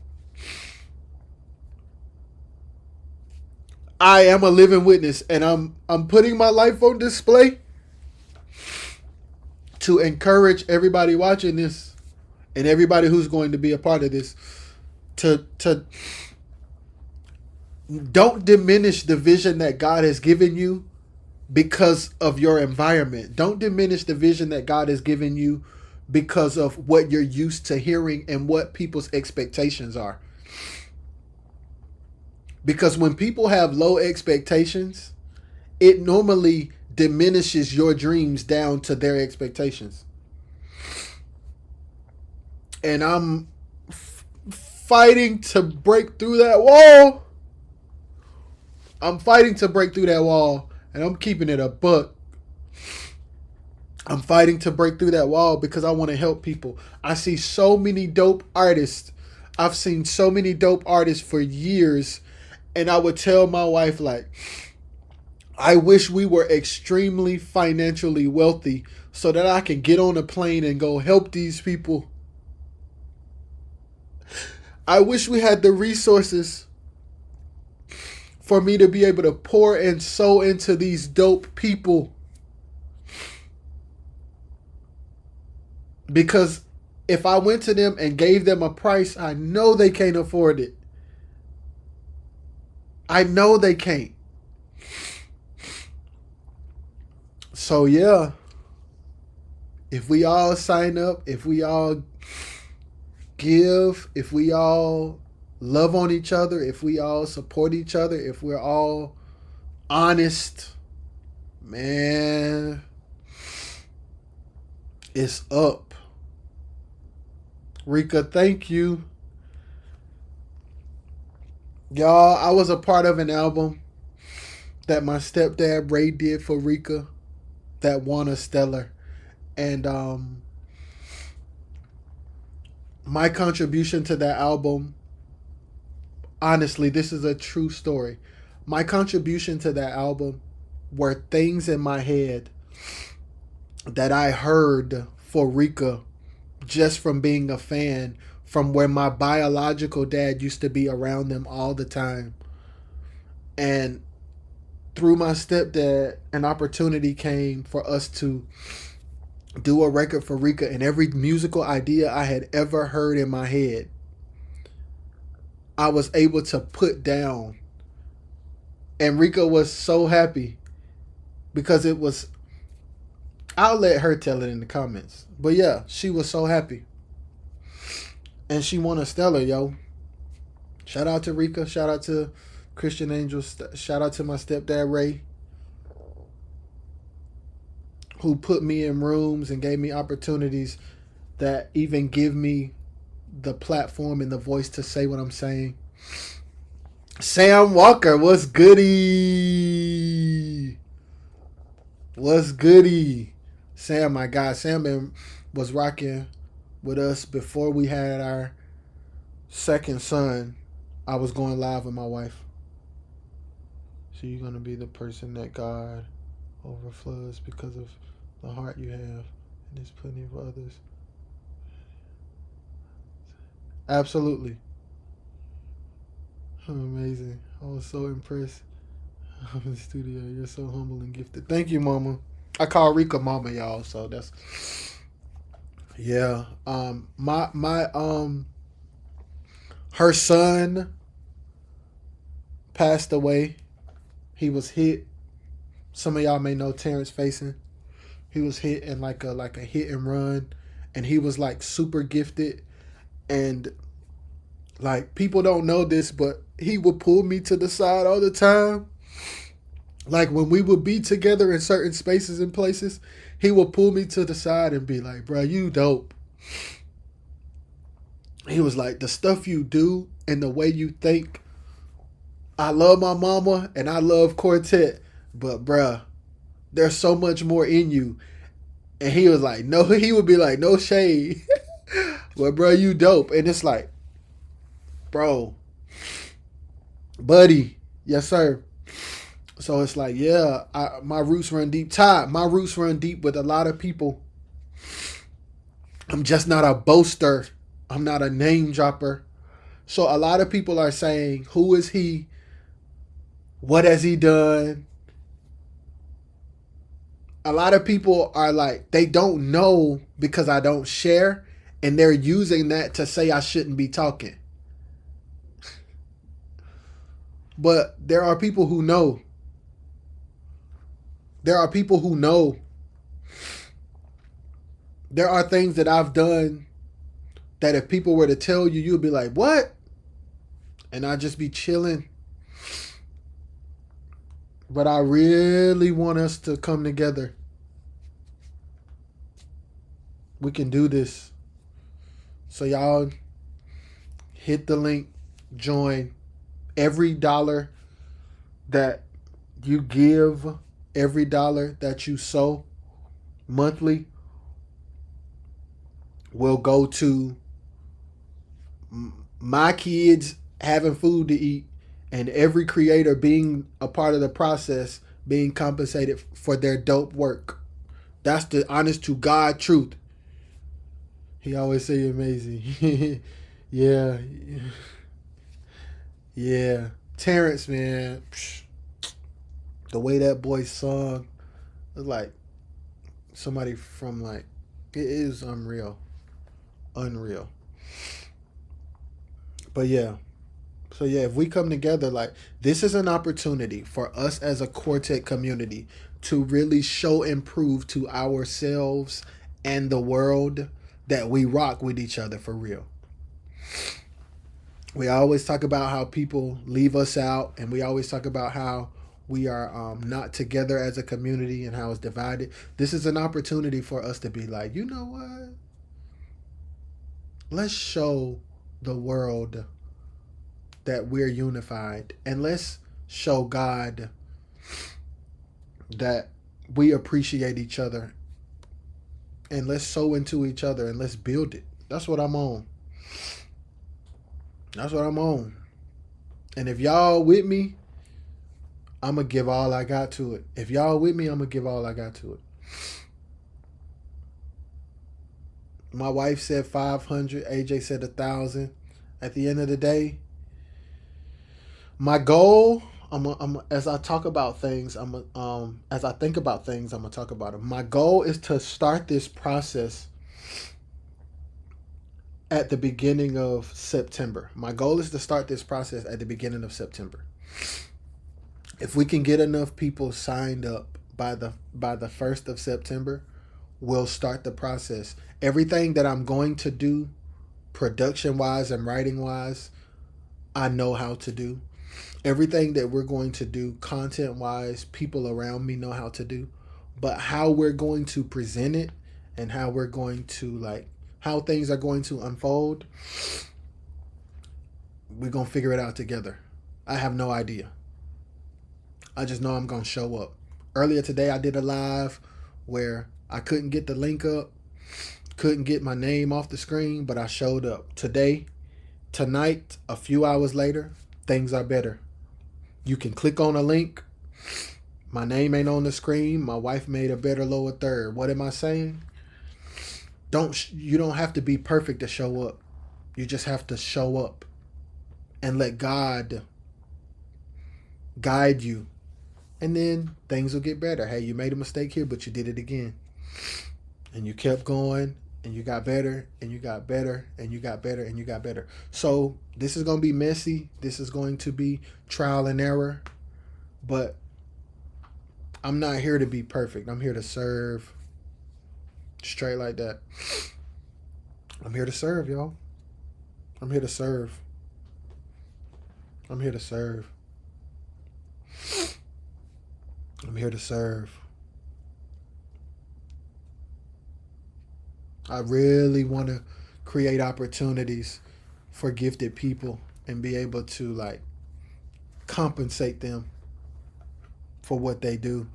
I am a living witness, and I'm putting my life on display to encourage everybody watching this and everybody who's going to be a part of this to don't diminish the vision that God has given you because of your environment. Don't diminish the vision that God has given you because of what you're used to hearing and what people's expectations are. Because when people have low expectations, it normally diminishes your dreams down to their expectations. And I'm fighting to break through that wall. And I'm keeping it a buck. I'm fighting to break through that wall because I want to help people. I see so many dope artists. I've seen so many dope artists for years. And I would tell my wife, like, I wish we were extremely financially wealthy so that I can get on a plane and go help these people. I wish we had the resources for me to be able to pour and sow into these dope people. Because if I went to them and gave them a price, I know they can't afford it. I know they can't. So yeah, if we all sign up, if we all give, if we all love on each other, if we all support each other, if we're all honest, man, it's up. Rika, thank you. Y'all, I was a part of an album that my stepdad Ray did for Rika that won a Stellar. And my contribution to that album, honestly, this is a true story. My contribution to that album were things in my head that I heard for Rika just from being a fan, from where my biological dad used to be around them all the time. And through my stepdad, an opportunity came for us to do a record for Rika, and every musical idea I had ever heard in my head, I was able to put down. And Rika was so happy because it was, I'll let her tell it in the comments. But yeah, she was so happy. And she won a Stellar, yo. Shout out to Rika. Shout out to Christian Angel. Shout out to my stepdad, Ray, who put me in rooms and gave me opportunities that even give me the platform and the voice to say what I'm saying. Sam Walker, what's goody? What's goody? Sam, my guy. Sam was rocking with us before we had our second son. I was going live with my wife. So you're going to be the person that God overflows because of the heart you have. And there's plenty of others. Absolutely. Amazing. I was so impressed. I'm in the studio. You're so humble and gifted. Thank you, Mama. I call Rika Mama, y'all. So that's, yeah. Her son passed away. He was hit. Some of y'all may know Terrence Faison. He was hit in like a hit and run, and he was like super gifted. And like, people don't know this, but he would pull me to the side all the time. Like, when we would be together in certain spaces and places, he would pull me to the side and be like, bro, you dope. He was like, the stuff you do and the way you think, I love my mama and I love Quartet, but bruh, there's so much more in you. And he was like, no, he would be like, no shade. But bro, you dope. And it's like, bro, buddy, yes sir. So it's like, yeah, my roots run deep. Ty, my roots run deep with a lot of people. I'm just not a boaster. I'm not a name dropper. So a lot of people are saying, who is he? What has he done? A lot of people are like, they don't know because I don't share, and they're using that to say I shouldn't be talking. But there are people who know. There are people who know. There are things that I've done that if people were to tell you, you'd be like, what? And I'd just be chilling. But I really want us to come together. We can do this. So y'all hit the link, join. Every dollar that you give, every dollar that you sow monthly will go to my kids having food to eat, and every creator being a part of the process being compensated for their dope work. That's the honest to God truth. He always say amazing. Yeah, yeah. Terrence, man, the way that boy sung, it's like somebody from like it is unreal, unreal. But yeah, so yeah, if we come together, like this is an opportunity for us as a quartet community to really show and prove to ourselves and the world that we rock with each other for real. We always talk about how people leave us out, and we always talk about how we are not together as a community and how it's divided. This is an opportunity for us to be like, you know what? Let's show the world that we're unified, and let's show God that we appreciate each other, and let's sow into each other, and let's build it. That's what I'm on. That's what I'm on. And if y'all with me, I'm gonna give all I got to it. If y'all with me, I'm gonna give all I got to it. My wife said 500. AJ said 1,000. At the end of the day, my goal. As I talk about things, as I think about things, I'm gonna talk about them. My goal is to start this process at the beginning of September. My goal is to start this process at the beginning of September. If we can get enough people signed up by the 1st of September, we'll start the process. Everything that I'm going to do, production wise and writing wise, I know how to do. Everything that we're going to do, content wise, people around me know how to do. But how we're going to present it and how we're going to how things are going to unfold, we're going to figure it out together. I have no idea. I just know I'm going to show up. Earlier today, I did a live where I couldn't get the link up, couldn't get my name off the screen, but I showed up. Tonight, a few hours later, things are better. You can click on a link. My name ain't on the screen. My wife made a better lower third. What am I saying? You don't have to be perfect to show up. You just have to show up and let God guide you. And then things will get better. Hey, you made a mistake here, but you did it again. And you kept going, and you got better, and you got better, and you got better, and you got better. So this is going to be messy. This is going to be trial and error. But I'm not here to be perfect. I'm here to serve. Straight like that. I'm here to serve, y'all. I'm here to serve. I'm here to serve. I'm here to serve. I really want to create opportunities for gifted people and be able to compensate them for what they do.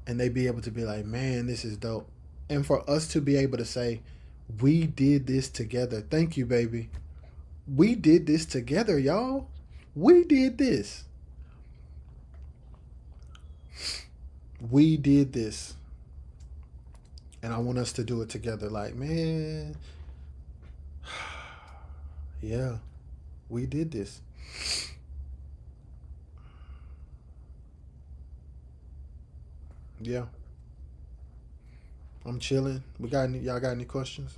And they be able to be like, man, this is dope. And for us to be able to say, we did this together. Thank you, baby. We did this together, y'all. We did this. We did this. And I want us to do it together. Like, man, yeah, we did this. Yeah. I'm chilling. Y'all got any questions?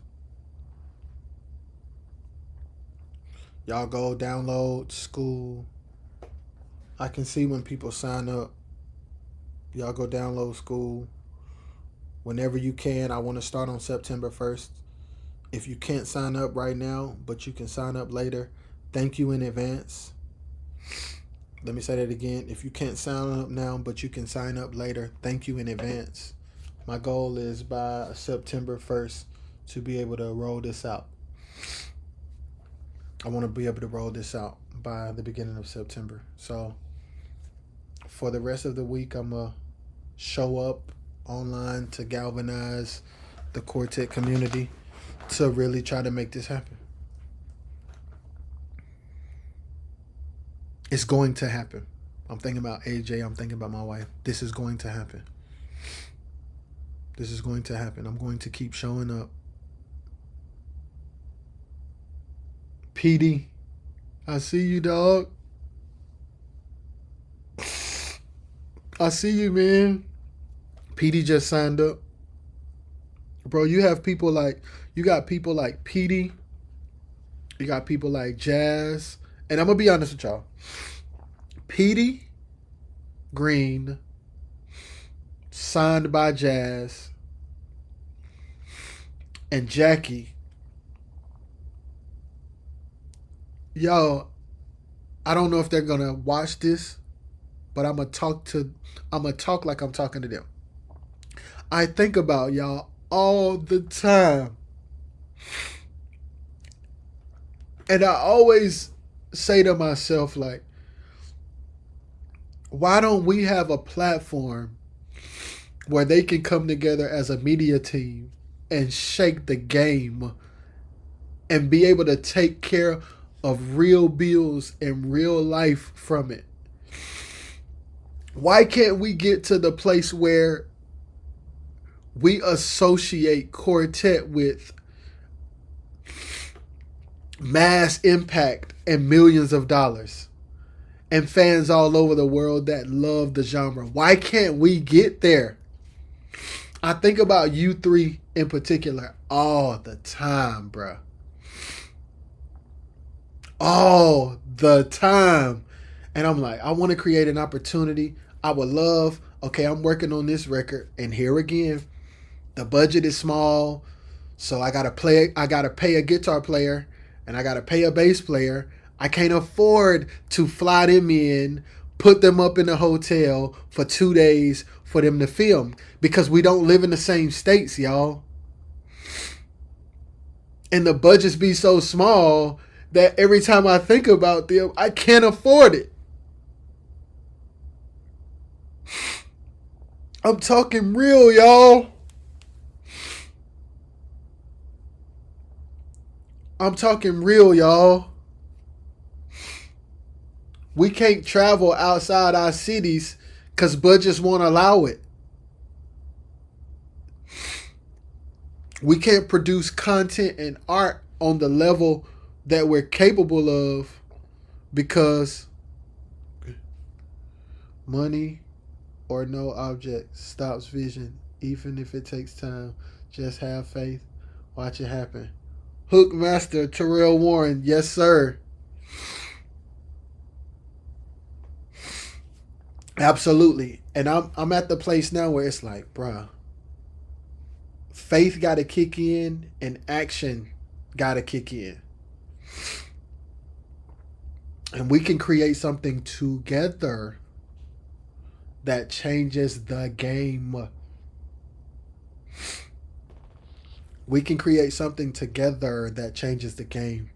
Y'all go download Skool. I can see when people sign up. Y'all go download Skool. Whenever you can, I want to start on September 1st. If you can't sign up right now, but you can sign up later, thank you in advance. Let me say that again. If you can't sign up now, but you can sign up later, thank you in advance. My goal is by September 1st to be able to roll this out. I want to be able to roll this out by the beginning of September. So for the rest of the week, I'm going to show up online to galvanize the quartet community to really try to make this happen. It's going to happen. I'm thinking about AJ. I'm thinking about my wife. This is going to happen. This is going to happen. I'm going to keep showing up. PD, I see you, dog. I see you, man. PD just signed up. Bro, you got people like PD. You got people like Jazz. And I'm going to be honest with y'all. PD Green, signed by Jazz, and Jackie. Yo, I don't know if they're gonna watch this, but I'm gonna talk like I'm talking to them. I think about y'all all the time. And I always say to myself, like, why don't we have a platform where they can come together as a media team and shake the game and be able to take care of real bills and real life from it? Why can't we get to the place where we associate Quartet with mass impact and millions of dollars and fans all over the world that love the genre? Why can't we get there? I think about you three in particular all the time, bruh. All the time. And I'm like, I want to create an opportunity. I would love, okay, I'm working on this record, and here again, the budget is small, so I gotta pay a guitar player, and I gotta pay a bass player. I can't afford to fly them in, put them up in a hotel for 2 days for them to film, because we don't live in the same states, y'all. And the budgets be so small that every time I think about them, I can't afford it. I'm talking real, y'all. I'm talking real, y'all. We can't travel outside our cities because budgets won't allow it. We can't produce content and art on the level that we're capable of because money or no object stops vision, even if it takes time. Just have faith. Watch it happen. Hook Master Terrell Warren, yes sir. Absolutely. And I'm at the place now where it's like, bruh, faith got to kick in and action got to kick in. And we can create something together that changes the game. We can create something together that changes the game.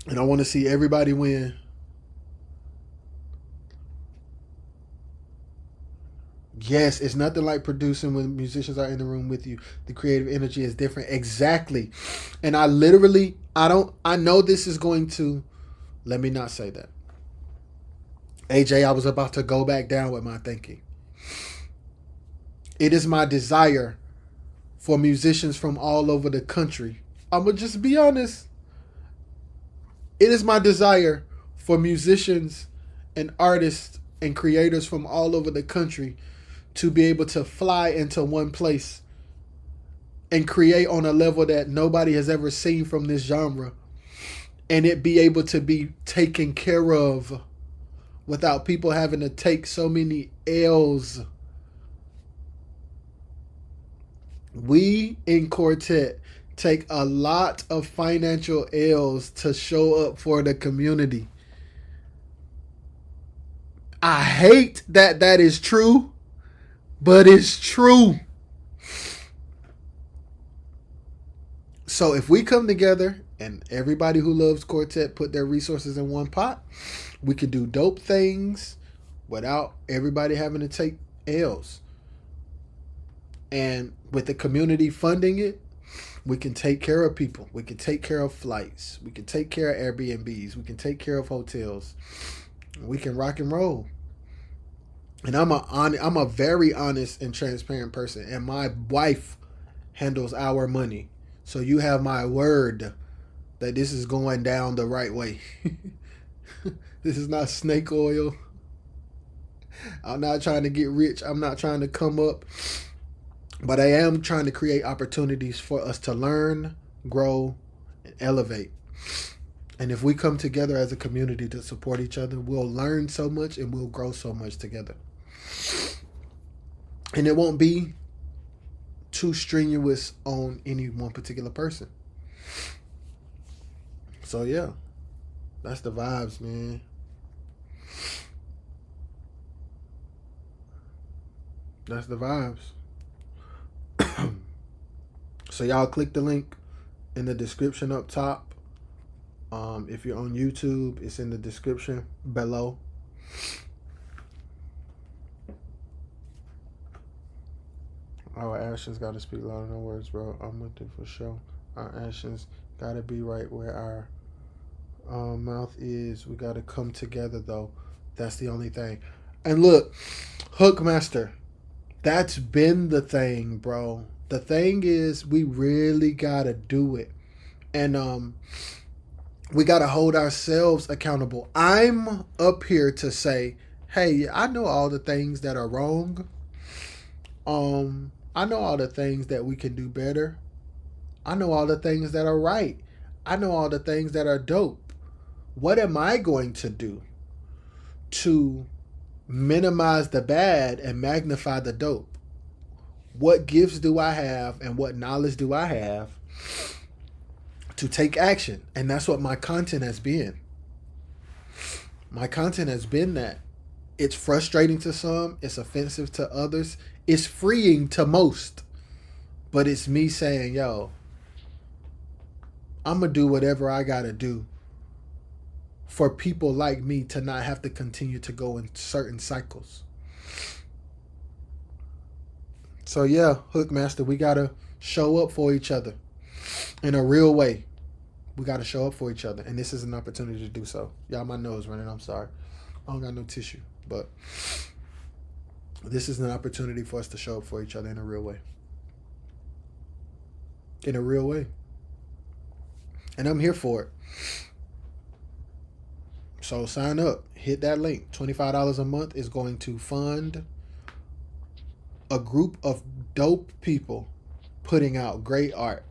And I want to see everybody win. Yes, it's nothing like producing when musicians are in the room with you. The creative energy is different. Exactly. And I know this is going to, let me not say that. AJ, I was about to go back down with my thinking. It is my desire for musicians from all over the country. I'm going to just be honest. It is my desire for musicians and artists and creators from all over the country to be able to fly into one place and create on a level that nobody has ever seen from this genre, and it be able to be taken care of without people having to take so many L's. We in Quartet take a lot of financial L's to show up for the community. I hate that is true, but it's true. So if we come together and everybody who loves Quartet put their resources in one pot, we could do dope things without everybody having to take L's. And with the community funding it, We can take care of people. We can take care of flights. We can take care of Airbnbs. We can take care of hotels. We can rock and roll. And I'm a very honest and transparent person. And my wife handles our money. So you have my word that this is going down the right way. This is not snake oil. I'm not trying to get rich. I'm not trying to come up. But I am trying to create opportunities for us to learn, grow, and elevate. And if we come together as a community to support each other, we'll learn so much and we'll grow so much together. And it won't be too strenuous on any one particular person. So yeah, that's the vibes, man. That's the vibes. So y'all click the link in the description up top. If you're on YouTube, it's in the description below. Our actions gotta speak louder than words, bro. I'm with it for sure. Our actions gotta be right where our mouth is. We gotta come together though. That's the only thing. And look, Hookmaster, that's been the thing, bro. The thing is, we really gotta do it, and we gotta hold ourselves accountable. I'm up here to say, hey, I know all the things that are wrong. I know all the things that we can do better. I know all the things that are right. I know all the things that are dope. What am I going to do to minimize the bad and magnify the dope? What gifts do I have and what knowledge do I have to take action? And that's what my content has been. My content has been that. It's frustrating to some, it's offensive to others, it's freeing to most. But it's me saying, yo, I'm going to do whatever I got to do for people like me to not have to continue to go in certain cycles. So yeah, Hookmaster, we got to show up for each other in a real way. We got to show up for each other. And this is an opportunity to do so. Y'all, my nose running. I'm sorry. I don't got no tissue. But this is an opportunity for us to show up for each other in a real way. In a real way. And I'm here for it. So sign up. Hit that link. $25 a month is going to fund a group of dope people putting out great art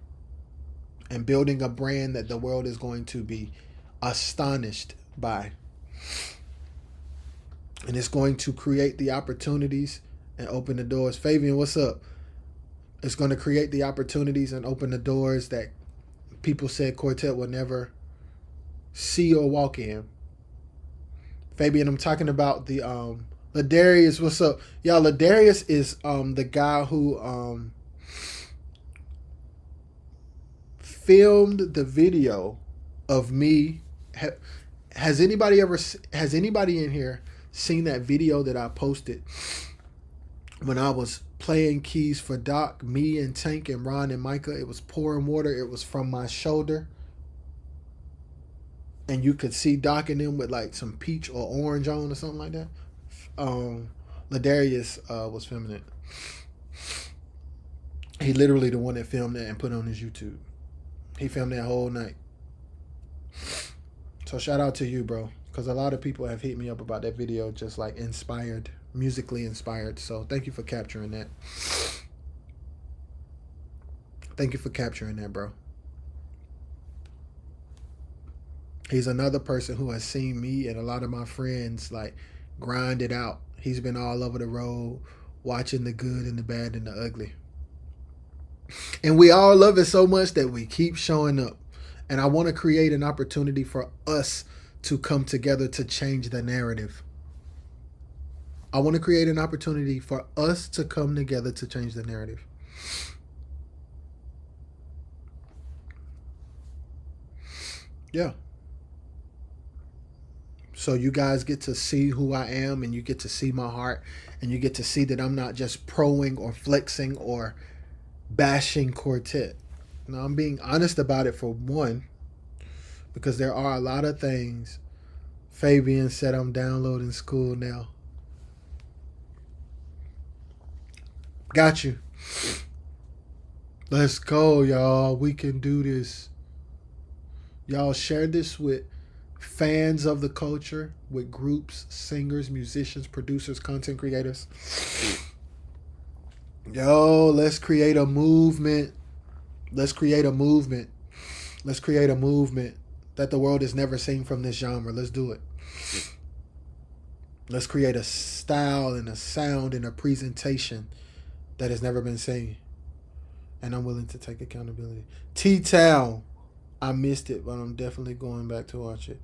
and building a brand that the world is going to be astonished by. And it's going to create the opportunities and open the doors. Fabian, what's up? It's going to create the opportunities and open the doors that people said Quartet would never see or walk in. Fabian, I'm talking about the Ladarius, what's up? Y'all, Ladarius is the guy who filmed the video of me. Has anybody in here seen that video that I posted when I was playing keys for Doc, me and Tank and Ron and Micah? It was pouring water. It was from my shoulder. And you could see Doc and them with like some peach or orange on or something like that. Ladarius was filming it. He literally the one that filmed that and put it on his YouTube. He filmed that whole night. So shout out to you, bro. Because a lot of people have hit me up about that video, just like inspired, musically inspired. So thank you for capturing that. Thank you for capturing that, bro. He's another person who has seen me and a lot of my friends like grind it out. He's been all over the road, watching the good and the bad and the ugly. And we all love it so much that we keep showing up. And I want to create an opportunity for us to come together to change the narrative. I want to create an opportunity for us to come together to change the narrative. Yeah. So you guys get to see who I am, and you get to see my heart, and you get to see that I'm not just proing or flexing or bashing Quartet. Now, I'm being honest about it for one, because there are a lot of things. Fabian said I'm downloading school now. Got you. Let's go, y'all. We can do this. Y'all share this with fans of the culture, with groups, singers, musicians, producers, content creators. Yo, let's create a movement. Let's create a movement. Let's create a movement that the world has never seen from this genre. Let's do it. Let's create a style and a sound and a presentation that has never been seen. And I'm willing to take accountability. T-Town. I missed it, but I'm definitely going back to watch it.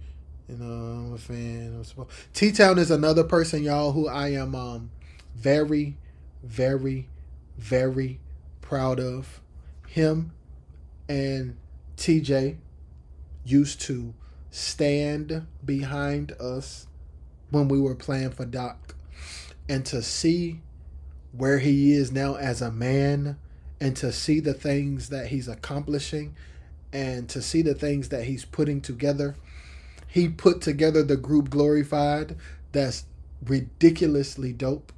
You know, I'm a fan. T-Town is another person, y'all, who I am very, very, very proud of. Him and TJ used to stand behind us when we were playing for Doc. And to see where he is now as a man, and to see the things that he's accomplishing, and to see the things that he's putting together. He put together the group Glorified. That's ridiculously dope.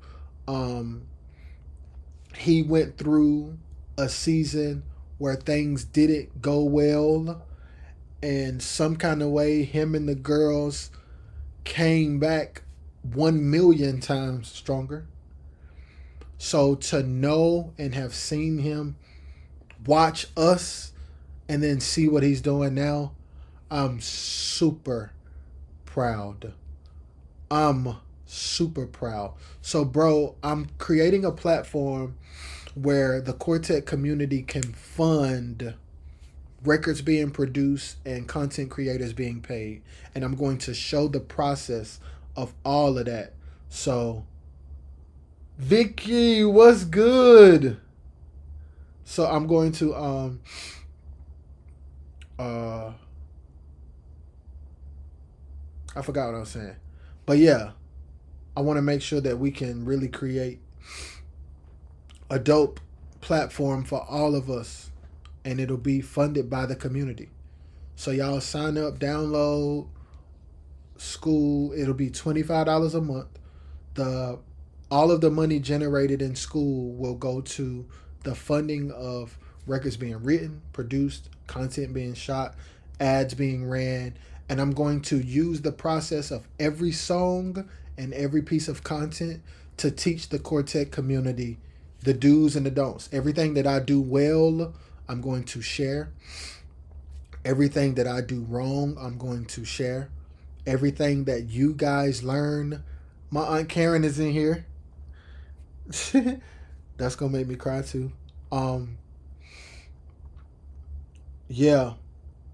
He went through a season where things didn't go well, and some kind of way him and the girls came back 1,000,000 times stronger. So to know and have seen him watch us and then see what he's doing now, I'm super proud. I'm super proud. So, bro, I'm creating a platform where the Quartet community can fund records being produced and content creators being paid. And I'm going to show the process of all of that. So, Vicky, what's good? So I'm going to I forgot what I was saying. But yeah, I want to make sure that we can really create a dope platform for all of us, and it'll be funded by the community. So y'all sign up, download school. It'll be $25 a month. The all of the money generated in school will go to the funding of records being written, produced, content being shot, ads being ran, and I'm going to use the process of every song and every piece of content to teach the Quartet community the do's and the don'ts. Everything that I do well, I'm going to share. Everything that I do wrong, I'm going to share. Everything that you guys learn. My Aunt Karen is in here. That's gonna make me cry too. Yeah,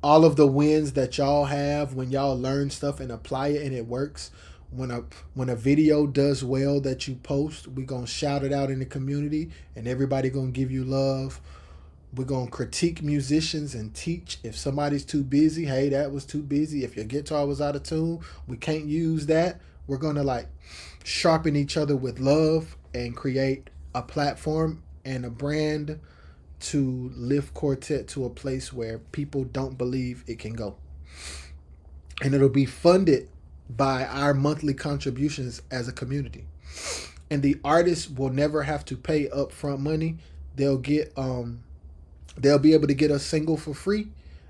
all of the wins that y'all have when y'all learn stuff and apply it and it works. When a video does well that you post, we gonna shout it out in the community and everybody gonna give you love. We're gonna critique musicians and teach. If somebody's too busy, hey, that was too busy. If your guitar was out of tune, we can't use that. We're gonna like sharpen each other with love and create a platform and a brand to lift Quartet to a place where people don't believe it can go. And it'll be funded by our monthly contributions as a community. And the artists will never have to pay upfront money. They'll be able to get a single for free,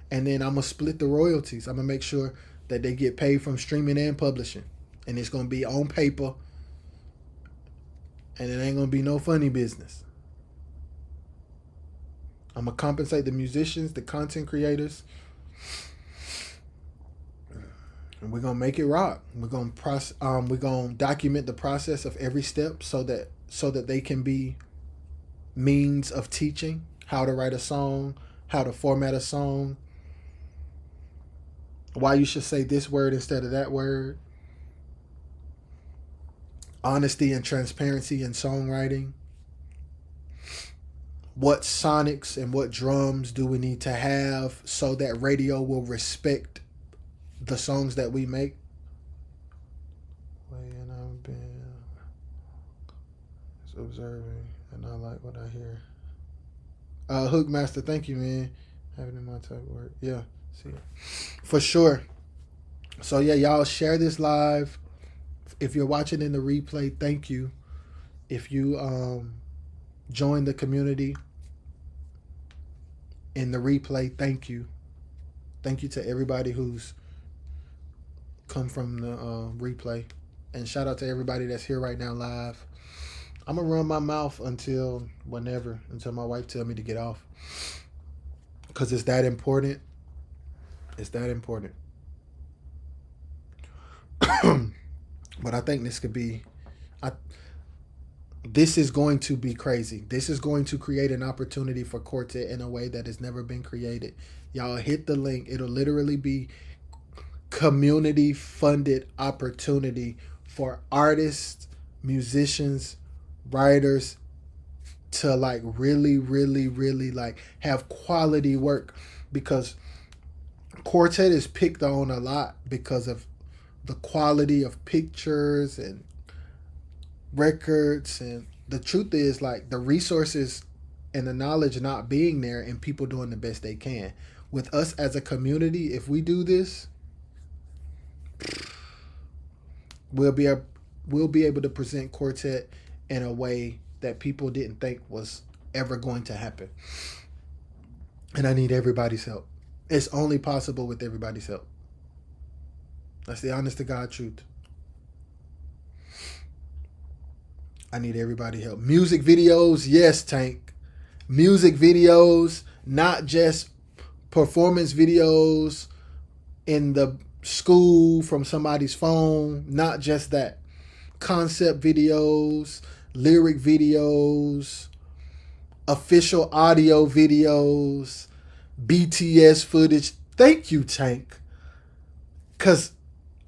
and then I'm gonna split the royalties. I'm gonna make sure that they get paid from streaming and publishing. And it's gonna be on paper, and it ain't gonna be no funny business. I'm gonna compensate the musicians, the content creators, and we're gonna make it rock. We're gonna document the process of every step so that they can be means of teaching how to write a song, how to format a song, why you should say this word instead of that word, honesty and transparency in songwriting. What sonics and what drums do we need to have so that radio will respect the songs that we make? And I've been observing, and I like what I hear. Hookmaster, thank you, man. Having in my type of work. Yeah. See it. For sure. So yeah, y'all share this live. If you're watching in the replay, thank you. If you join the community in the replay, thank you. Thank you to everybody who's come from the replay. And shout out to everybody that's here right now live. I'm gonna run my mouth until whenever, until my wife tell me to get off, because it's that important. It's that important. But I think this could be, I this is going to be crazy. This is going to create an opportunity for Quartet in a way that has never been created. Y'all hit the link. It'll literally be community funded opportunity for artists, musicians, writers to like really, really, really like have quality work, because Quartet is picked on a lot because of the quality of pictures and records, and the truth is like the resources and the knowledge not being there and people doing the best they can. With us as a community, if we do this, we'll be able to present Quartet in a way that people didn't think was ever going to happen. And I need everybody's help. It's only possible with everybody's help. That's the honest to God truth. I need everybody's help. Music videos, yes, Tank. Music videos, not just performance videos in the school from somebody's phone, not just that. Concept videos, lyric videos, official audio videos, BTS footage. Thank you, Tank. Because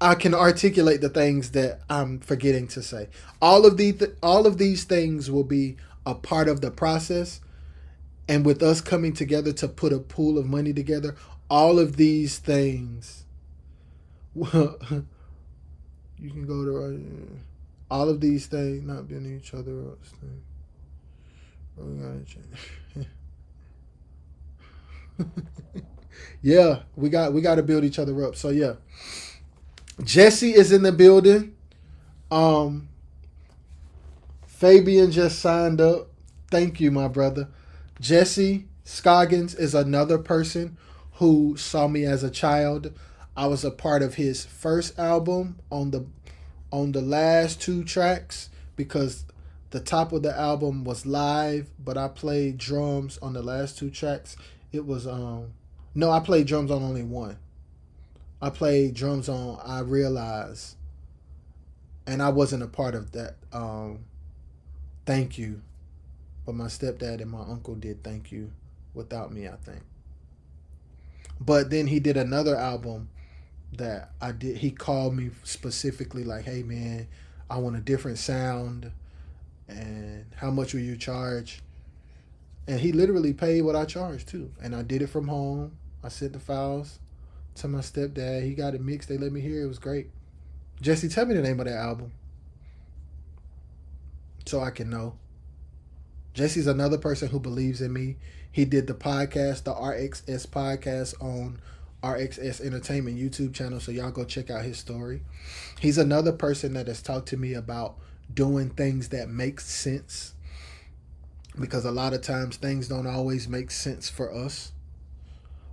I can articulate the things that I'm forgetting to say. All of these things will be a part of the process. And with us coming together to put a pool of money together, all of these things, well, you can go to all of these things not being each other else. We gotta change. Yeah, we got to build each other up. So yeah, Jesse is in the building. Fabian just signed up. Thank you, my brother. Jesse Scoggins is another person who saw me as a child. I was a part of his first album on the last 2 tracks, because the top of the album was live, but I played drums on the last 2 tracks. It was no, I played drums on only one. I played drums on I Realize, and I wasn't a part of that. Thank You, but my stepdad and my uncle did Thank You without me, I think. But then he did another album that I did. He called me specifically like, "Hey man, I want a different sound, and how much will you charge?" And he literally paid what I charged too. And I did it from home. I sent the files to my stepdad. He got it mixed. They let me hear it. It was great. Jesse, tell me the name of that album so I can know. Jesse's another person who believes in me. He did the podcast, the RXS podcast, on RXS Entertainment YouTube channel, so y'all go check out his story. He's another person that has talked to me about doing things that make sense, because a lot of times things don't always make sense for us.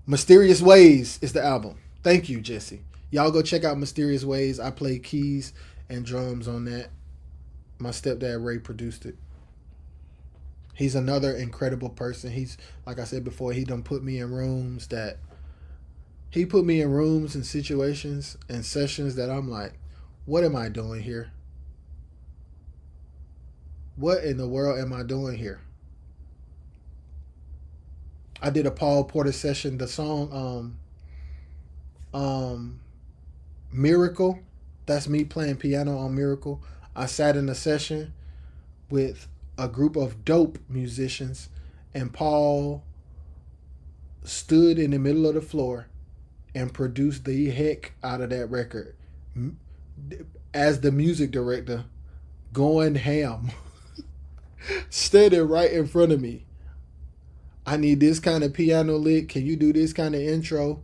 Mysterious Ways is the album. Thank you, Jesse. Y'all go check out Mysterious Ways. I play keys and drums on that. My stepdad Ray produced it. He's another incredible person. He's, like I said before, he done put me in rooms that he put me in rooms and situations and sessions that I'm like, what am I doing here? What in the world am I doing here? I did a Paul Porter session. The song Miracle, that's me playing piano on Miracle. I sat in a session with a group of dope musicians, and Paul stood in the middle of the floor and produced the heck out of that record as the music director, going ham, standing right in front of me. I need this kind of piano lick. Can you do this kind of intro?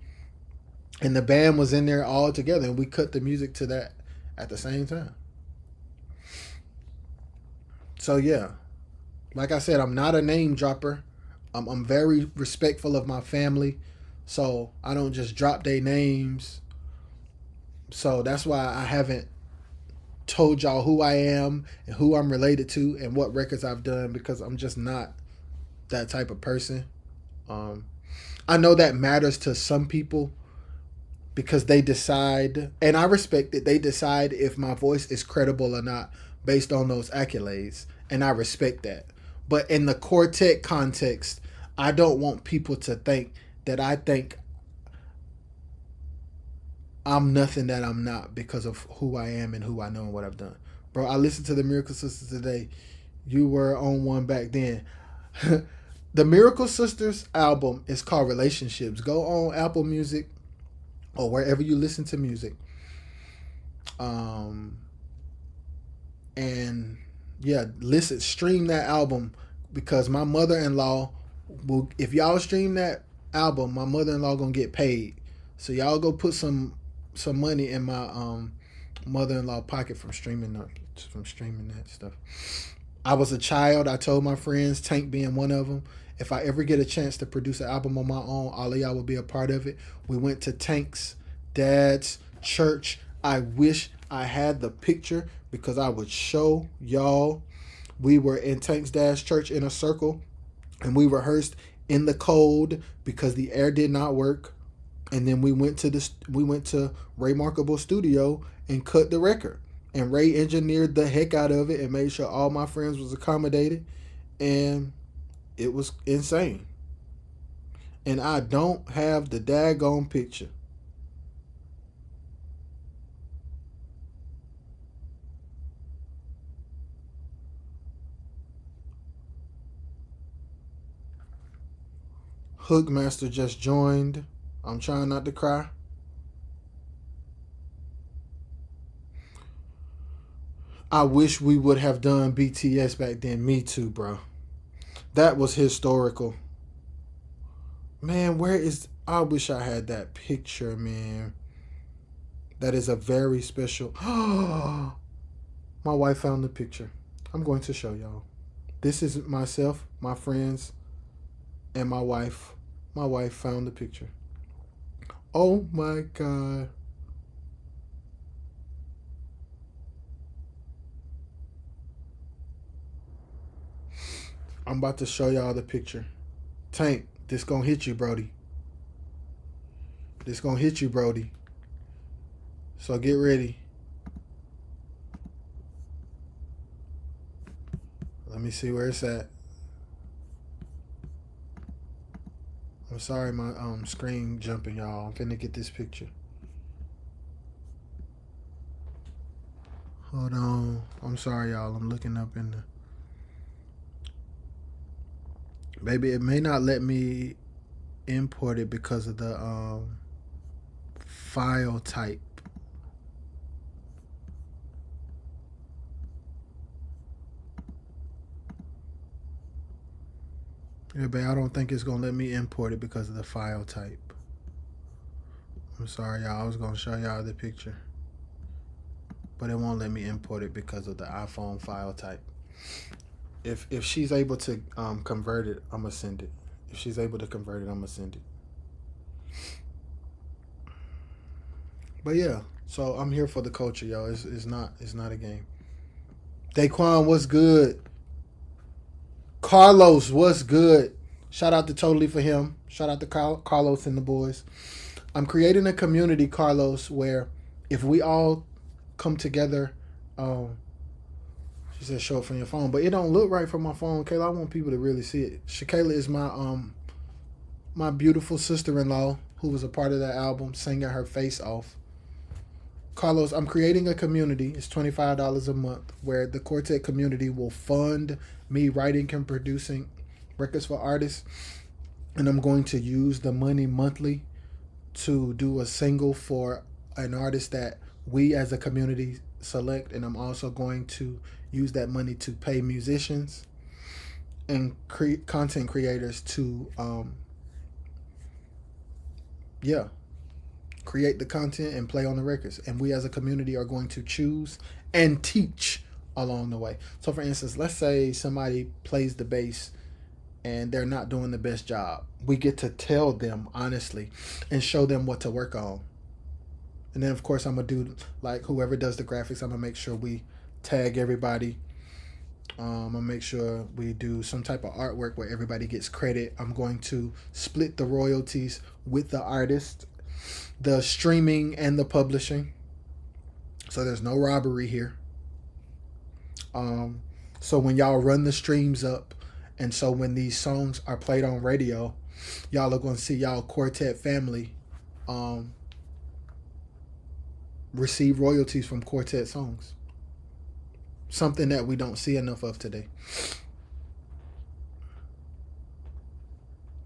And the band was in there all together, and we cut the music to that at the same time. So yeah, like I said, I'm not a name dropper. I'm very respectful of my family, so I don't just drop their names. So that's why I haven't told y'all who I am and who I'm related to and what records I've done, because I'm just not that type of person. Um, I know that matters to some people because they decide, and I respect it. They decide if my voice is credible or not based on those accolades, and I respect that. But in the quartet context, I don't want people to think that I think I'm nothing that I'm not because of who I am and who I know and what I've done. Bro, I listened to the Miracle Sisters today. You were on one back then. The Miracle Sisters album is called Relationships. Go on Apple Music or wherever you listen to music. Um, and yeah, listen, stream that album because my mother-in-law will. If y'all stream that album, my mother-in-law gonna get paid. So y'all go put some money in my mother-in-law pocket from streaming that stuff. I was a child. I told my friends, Tank being one of them, if I ever get a chance to produce an album on my own, all of y'all will be a part of it. We went to Tank's dad's church. I wish I had the picture because I would show y'all. We were in Tank's dad's church in a circle, and we rehearsed in the cold because the air did not work. And then we went to Ray Markable Studio and cut the record. And Ray engineered the heck out of it and made sure all my friends was accommodated, and it was insane. And I don't have the daggone picture. Hookmaster just joined. I'm trying not to cry. I wish we would have done BTS back then. Me too, bro. That was historical. Man, where is. I wish I had that picture, man. That is a very special. My wife found the picture. I'm going to show y'all. This is myself, my friends, and my wife. My wife found the picture. Oh my God. I'm about to show y'all the picture. Tank, this gonna hit you, Brody. This gonna hit you, Brody. So get ready. Let me see where it's at. I'm sorry, my screen jumping, y'all. I'm finna get this picture. Hold on. I'm sorry, y'all. I'm looking up in the. Maybe it may not let me import it because of the file type. Yeah, but I don't think it's gonna let me import it because of the file type. I'm sorry, y'all. I was gonna show y'all the picture, but it won't let me import it because of the iPhone file type. If she's able to convert it, I'm gonna send it. If she's able to convert it, I'm gonna send it. But yeah, so I'm here for the culture, y'all. It's not a game. Daquan, what's good? Carlos, what's good? Shout out to Totally for him. Shout out to Carlos and the boys. I'm creating a community, Carlos, where if we all come together, she said show it from your phone, but it don't look right from my phone, Kayla. I want people to really see it. Shakayla is my beautiful sister-in-law who was a part of that album, singing her face off. Carlos, I'm creating a community. It's $25 a month where the quartet community will fund me writing and producing records for artists, and I'm going to use the money monthly to do a single for an artist that we as a community select, and I'm also going to use that money to pay musicians. and content creators to yeah, create the content and play on the records. And we as a community are going to choose and teach along the way. So for instance, let's say somebody plays the bass and they're not doing the best job. We get to tell them honestly and show them what to work on. And then of course I'm gonna do like whoever does the graphics, I'm gonna make sure we tag everybody. I'm gonna make sure we do some type of artwork where everybody gets credit. I'm going to split the royalties with the artist, the streaming and the publishing. So there's no robbery here. Um, so when y'all run the streams up, and so when these songs are played on radio, y'all are going to see y'all quartet family um, receive royalties from quartet songs. Something that we don't see enough of today.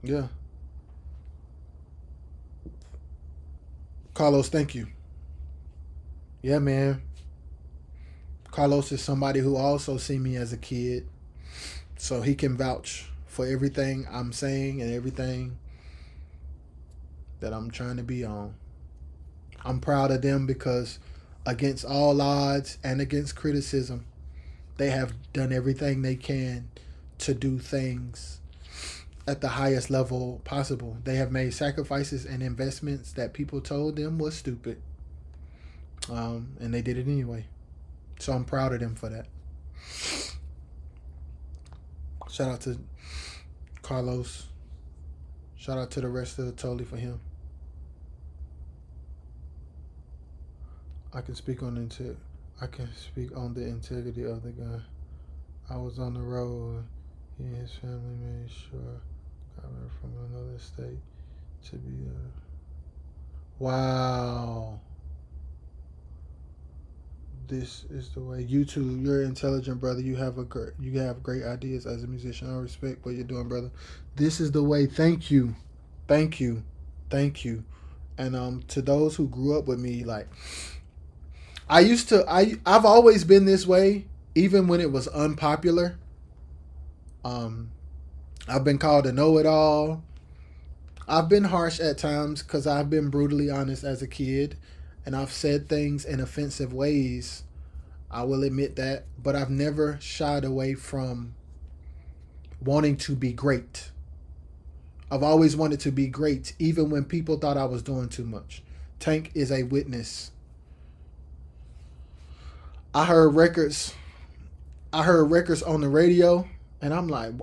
Yeah. Carlos, thank you. Yeah, man. Carlos is somebody who also see me as a kid, so he can vouch for everything I'm saying and everything that I'm trying to be on. I'm proud of them because against all odds and against criticism, they have done everything they can to do things at the highest level possible. They have made sacrifices and investments that people told them was stupid. And they did it anyway. So I'm proud of them for that. Shout out to Carlos. Shout out to the rest of the Totally for him. I can speak on the integrity of the guy. I was on the road. He and his family made sure coming from another state to be there. Wow. This is the way. You too. You're intelligent, brother. You have great ideas as a musician. I respect what you're doing, brother. This is the way. Thank you, thank you, thank you. And to those who grew up with me, like I've always been this way, even when it was unpopular. Um, I've been called a know-it-all. I've been harsh at times because I've been brutally honest as a kid, and I've said things in offensive ways. I will admit that, but I've never shied away from wanting to be great. I've always wanted to be great, even when people thought I was doing too much. Tank is a witness. I heard records. I heard records on the radio, and I'm like,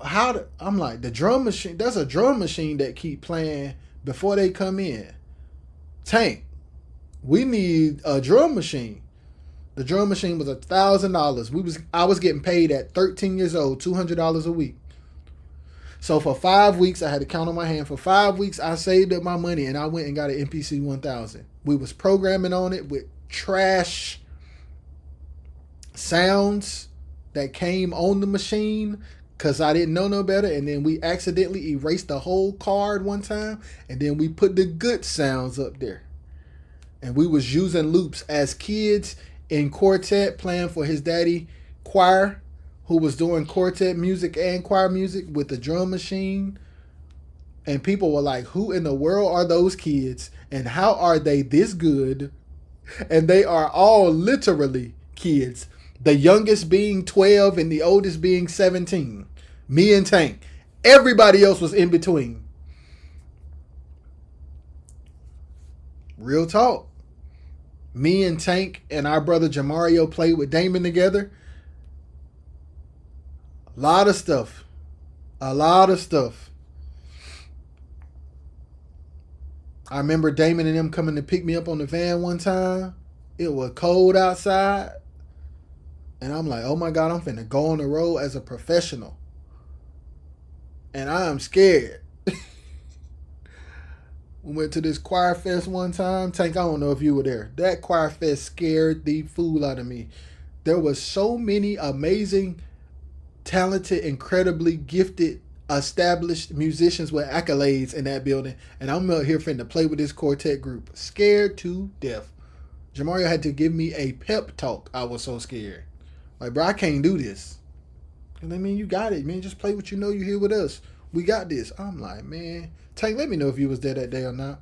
I'm like, the drum machine. There's a drum machine that keep playing before they come in. Tank, we need a drum machine. The drum machine was $1,000. I was getting paid at 13 years old, $200 a week. So for 5 weeks, I had to count on my hand. For 5 weeks, I saved up my money and I went and got an MPC 1000. We was programming on it with trash sounds that came on the machine because I didn't know no better. And then we accidentally erased the whole card one time, and then we put the good sounds up there. And we was using loops as kids in quartet, playing for his daddy choir, who was doing quartet music and choir music with the drum machine. And people were like, who in the world are those kids? And how are they this good? And they are all literally kids. The youngest being 12 and the oldest being 17. Me and Tank. Everybody else was in between. Real talk. Me and Tank and our brother Jamario played with Damon together. A lot of stuff. A lot of stuff. I remember Damon and them coming to pick me up on the van one time. It was cold outside. And I'm like, oh my God, I'm finna go on the road as a professional. And I am scared. We went to this choir fest one time. Tank, I don't know if you were there. That choir fest scared the fool out of me. There was so many amazing, talented, incredibly gifted, established musicians with accolades in that building. And I'm out here finna play with this quartet group. Scared to death. Jamario had to give me a pep talk. I was so scared. Like, bro, I can't do this. And I mean, you got it, man. Just play what you know. You here with us. We got this. I'm like, man, Tank, let me know if you was there that day or not.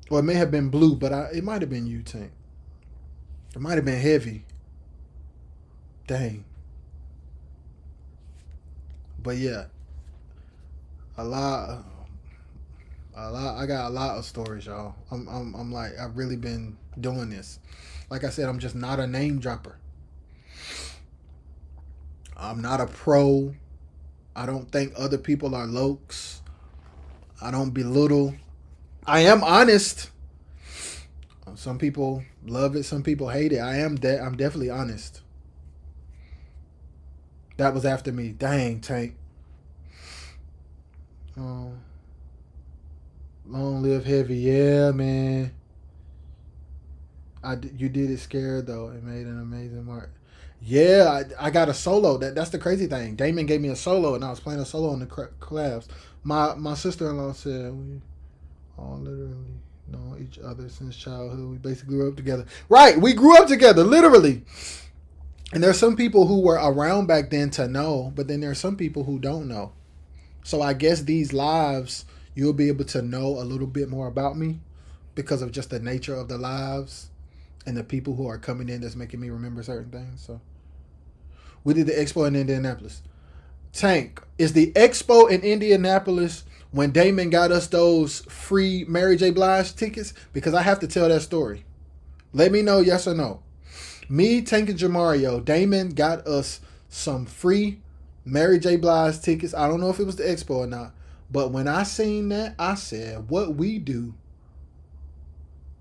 Or it may have been Blue, but it might have been you, Tank. It might have been Heavy. Dang. But yeah, a lot, I got a lot of stories, y'all. I'm like, I've really been doing this. Like I said, I'm just not a name dropper. I'm not a pro. I don't think other people are lokes. I don't belittle. I am honest. Some people love it. Some people hate it. I'm definitely honest. That was after me. Dang, Tank. Oh, long live Heavy. Yeah, man. You did it scared though. It made an amazing mark. Yeah, I got a solo. That's the crazy thing. Damon gave me a solo, and I was playing a solo in the class. My sister in law said we all literally know each other since childhood. We basically grew up together. Right, we grew up together, literally. And there's some people who were around back then to know, but then there's some people who don't know. So I guess these lives, you'll be able to know a little bit more about me because of just the nature of the lives and the people who are coming in that's making me remember certain things. So we did the expo in Indianapolis. Tank, is the expo in Indianapolis when Damon got us those free Mary J. Blige tickets? Because I have to tell that story. Let me know, yes or no. Me, Tank, and Jamario, Damon got us some free Mary J. Blige tickets. I don't know if it was the expo or not. But when I seen that, I said, what we do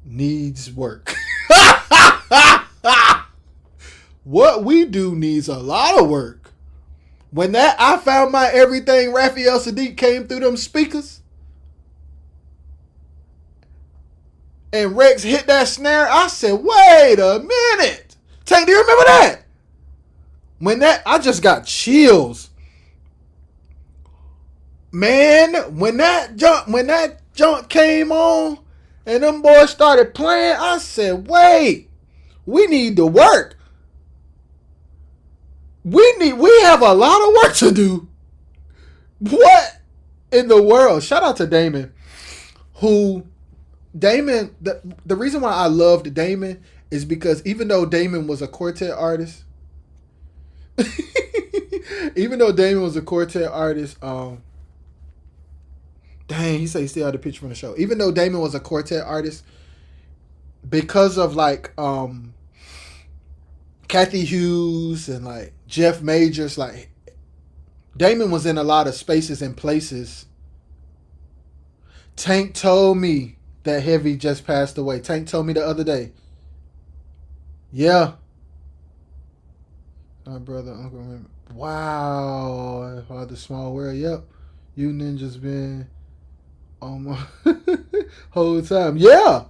needs work. What we do needs a lot of work. When that I Found My Everything Raphael Sadiq came through them speakers and Rex hit that snare, I said, wait a minute. Tank, do you remember that? I just got chills. Man, when that junk came on and them boys started playing, I said, wait, we need to work. We have a lot of work to do. What in the world? Shout out to Damon. The reason why I loved Damon is because even though Damon was a quartet artist, dang, he said he still had a picture from the show. Even though Damon was a quartet artist, because of like Kathy Hughes and like Jeff Majors, like Damon was in a lot of spaces and places. Tank told me that Heavy just passed away. Tank told me the other day. Yeah. My brother, uncle. Wow. Father Small World. Yep. You ninjas been on my whole time. Yeah.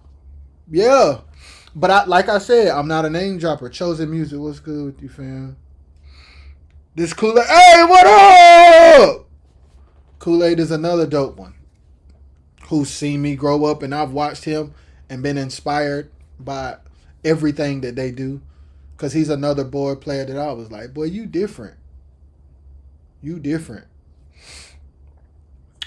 Yeah. But like I said, I'm not a name dropper. Chosen Music, what's good with you, fam? This Kool-Aid. Hey, what up? Kool-Aid is another dope one who's seen me grow up, and I've watched him and been inspired by everything that they do. Because he's another board player that I was like, boy, you different. You different.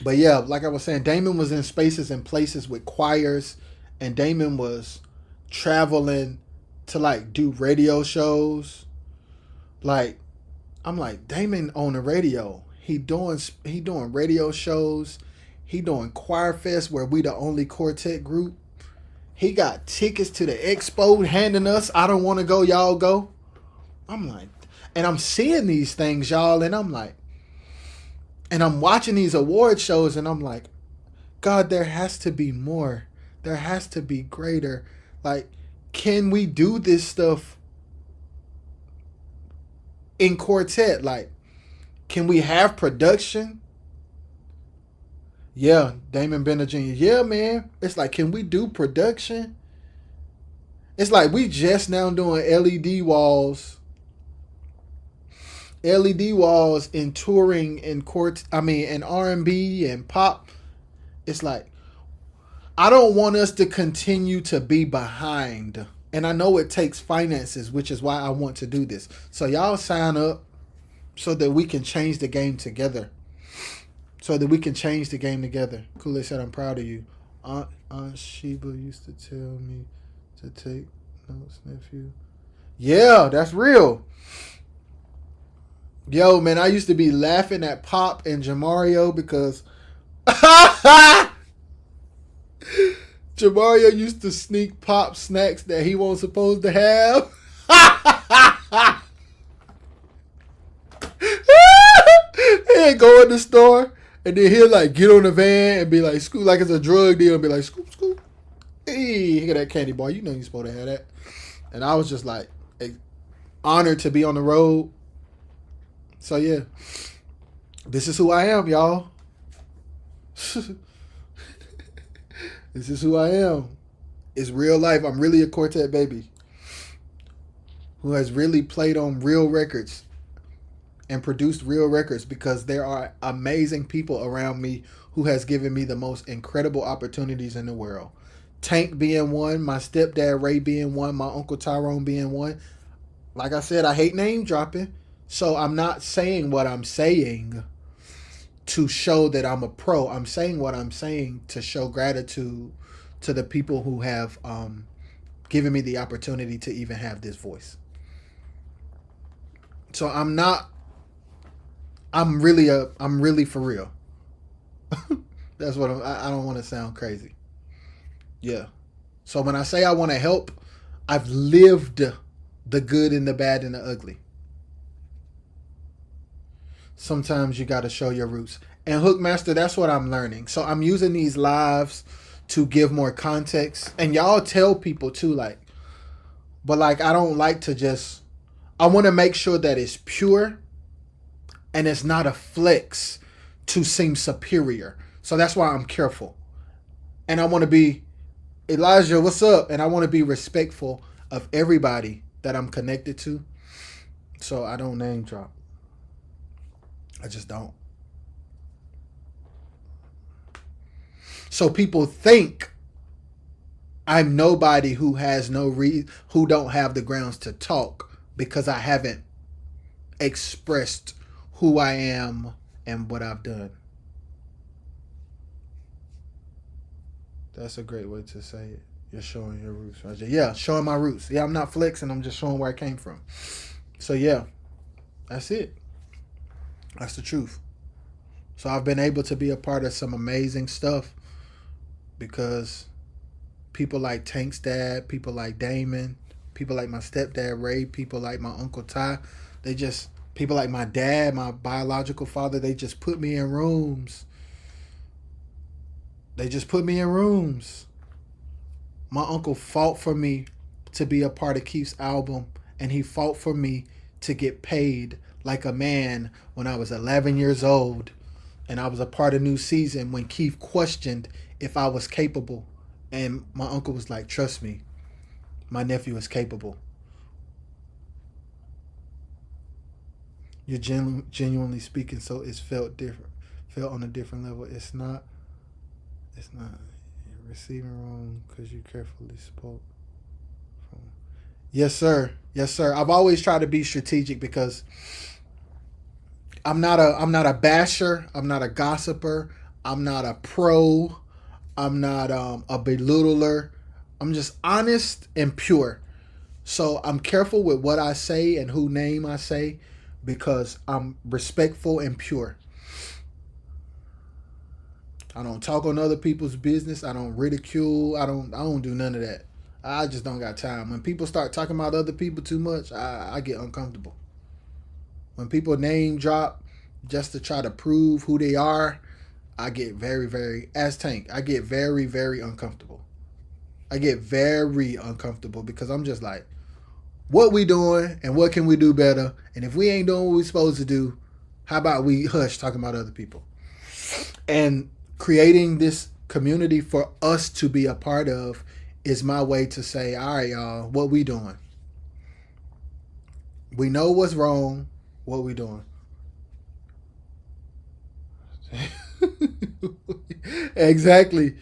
But yeah, like I was saying, Damon was in spaces and places with choirs, and Damon was traveling to like do radio shows. Like, I'm like, Damon on the radio. He doing radio shows. He doing Choir Fest where we the only quartet group. He got tickets to the expo handing us. I don't want to go, y'all go. I'm like, and I'm seeing these things, y'all, and I'm like, and I'm watching these award shows, and I'm like, God, there has to be more. There has to be greater. Like, can we do this stuff in quartet? Like, can we have production? Yeah, Damon Bender Jr. Yeah, man. It's like, can we do production? It's like we just now doing LED walls in touring in in R&B and pop. It's like, I don't want us to continue to be behind. And I know it takes finances, which is why I want to do this. So y'all sign up. so that we can change the game together. So that we can change the game together. Kool-Aid said, I'm proud of you. Aunt Sheba used to tell me to take notes, nephew. Yeah, that's real. Yo, man, I used to be laughing at Pop and Jamario because Jamario used to sneak Pop snacks that he wasn't supposed to have. He'd go in the store and then he'll like get on the van and be like, scoop, like it's a drug deal, and be like, scoop, scoop. Hey, look at that candy bar. You know you're supposed to have that. And I was just like honored to be on the road. So yeah, this is who I am, y'all. This is who I am. It's real life. I'm really a quartet baby who has really played on real records and produced real records, because there are amazing people around me who has given me the most incredible opportunities in the world. Tank being one, my stepdad Ray being one, my uncle Tyrone being one. Like I said, I hate name dropping, so I'm not saying what I'm saying to show that I'm a pro. I'm saying what I'm saying to show gratitude to the people who have given me the opportunity to even have this voice. So I'm really for real. That's what I don't want to sound crazy. Yeah. So when I say I want to help, I've lived the good and the bad and the ugly. Sometimes you got to show your roots. And Hookmaster, that's what I'm learning. So I'm using these lives to give more context. And y'all tell people too, like, but like, I don't like to just, I want to make sure that it's pure and it's not a flex to seem superior. So that's why I'm careful. And I want to be, Elijah, what's up? And I want to be respectful of everybody that I'm connected to. So I don't name drop. I just don't. So people think I'm nobody who has who don't have the grounds to talk because I haven't expressed who I am and what I've done. That's a great way to say it. You're showing your roots, Roger. Yeah, showing my roots. Yeah, I'm not flexing. I'm just showing where I came from. So yeah, that's it. That's the truth. So I've been able to be a part of some amazing stuff because people like Tank's dad, people like Damon, people like my stepdad Ray, people like my Uncle Ty, people like my dad, my biological father, they just put me in rooms. They just put me in rooms. My uncle fought for me to be a part of Keith's album, and he fought for me to get paid like a man when I was 11 years old, and I was a part of New Season when Keith questioned if I was capable. And my uncle was like, trust me, my nephew is capable. You're genuinely speaking, so it's felt different, felt on a different level. It's not You're receiving wrong because you carefully spoke. Yes, sir. Yes, sir. I've always tried to be strategic because I'm not a basher. I'm not a gossiper. I'm not a pro. I'm not a belittler. I'm just honest and pure. So I'm careful with what I say and who name I say because I'm respectful and pure. I don't talk on other people's business. I don't ridicule. I don't do none of that. I just don't got time. When people start talking about other people too much, I get uncomfortable. When people name drop just to try to prove who they are, I get very, very, as Tank, I get very, very uncomfortable. I get very uncomfortable because I'm just like, what we doing and what can we do better? And if we ain't doing what we supposed to do, how about we hush talking about other people? And creating this community for us to be a part of is my way to say, all right, y'all, what we doing? We know what's wrong. What we doing? Exactly.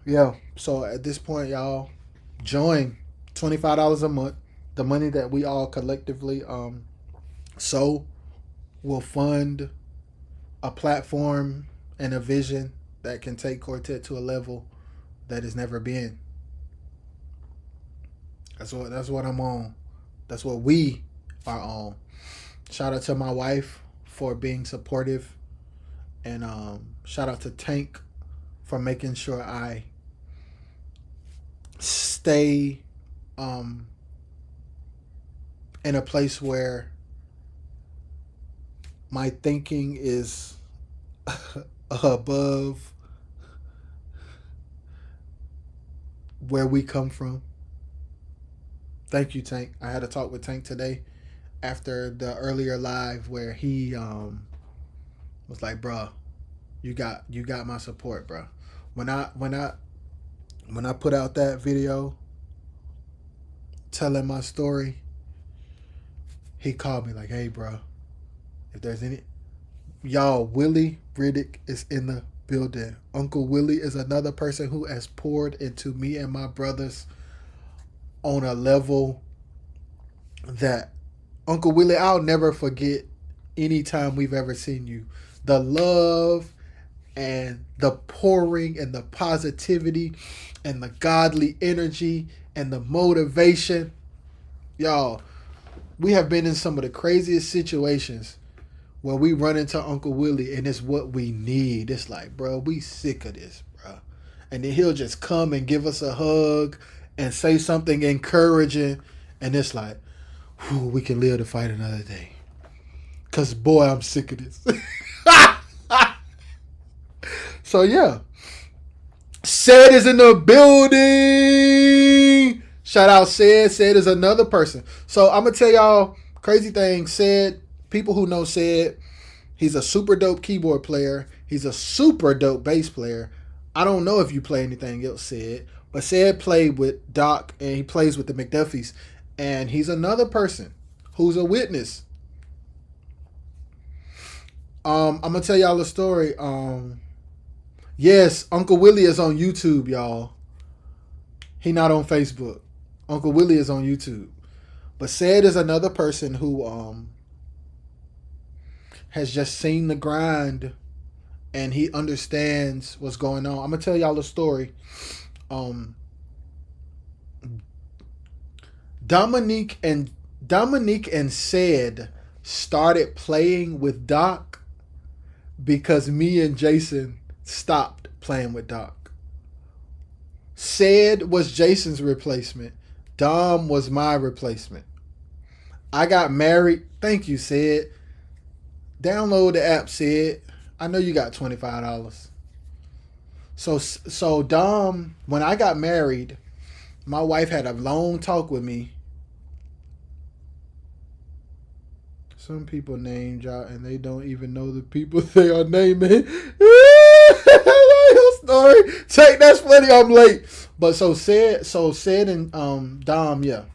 Yeah. So at this point, y'all, join $25 a month. the money that we all collectively sow will fund a platform and a vision that can take Quartet to a level that has never been. That's what I'm on. That's what we are on. Shout out to my wife for being supportive, and shout out to Tank for making sure I stay in a place where my thinking is above where we come from. Thank you, Tank. I had a talk with Tank today after the earlier live where he was like, "Bruh, you got my support, bruh." When I put out that video telling my story, he called me like, "Hey, bruh, if there's any, y'all, Willie Riddick is in the building. Uncle Willie is another person who has poured into me and my brothers on a level that, Uncle Willie, I'll never forget any time we've ever seen you. The love and the pouring and the positivity and the godly energy and the motivation. Y'all, we have been in some of the craziest situations where we run into Uncle Willie and it's what we need. It's like, bro, we sick of this, bro. And then he'll just come and give us a hug and say something encouraging. And it's like, whew, we can live to fight another day. Because, boy, I'm sick of this. So, yeah. Said is in the building. Shout out Said. Said is another person. So, I'm going to tell y'all crazy things. Said, people who know Said, he's a super dope keyboard player. He's a super dope bass player. I don't know if you play anything else, Said. But Said played with Doc and he plays with the McDuffies. And he's another person who's a witness. I'm going to tell y'all a story. Yes, Uncle Willie is on YouTube, y'all. He not on Facebook. Uncle Willie is on YouTube. But Said is another person who has just seen the grind and he understands what's going on. I'm going to tell y'all a story. Dominique and Said started playing with Doc because me and Jason stopped playing with Doc. Said was Jason's replacement. Dom was my replacement. I got married. Thank you, Said. Download the app, Said. I know you got $25. So Dom, when I got married, my wife had a long talk with me. Some people name y'all and they don't even know the people they are naming. Story. Take that's funny. I'm late. But so Said and Dom, yeah.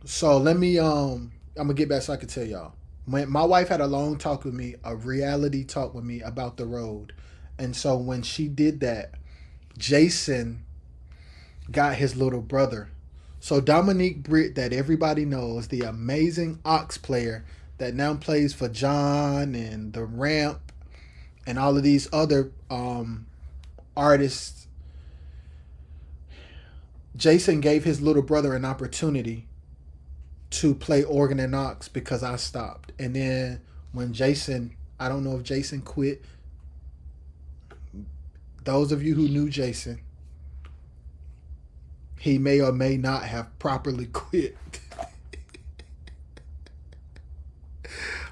So let me I'm gonna get back so I can tell y'all. When my wife had a long talk with me, a reality talk with me about the road. And so when she did that, Jason got his little brother. So Dominique Britt, that everybody knows, the amazing aux player that now plays for John and The Ramp and all of these other artists, Jason gave his little brother an opportunity to play organ and aux because I stopped. And then when Jason, I don't know if Jason quit. Those of you who knew Jason, he may or may not have properly quit.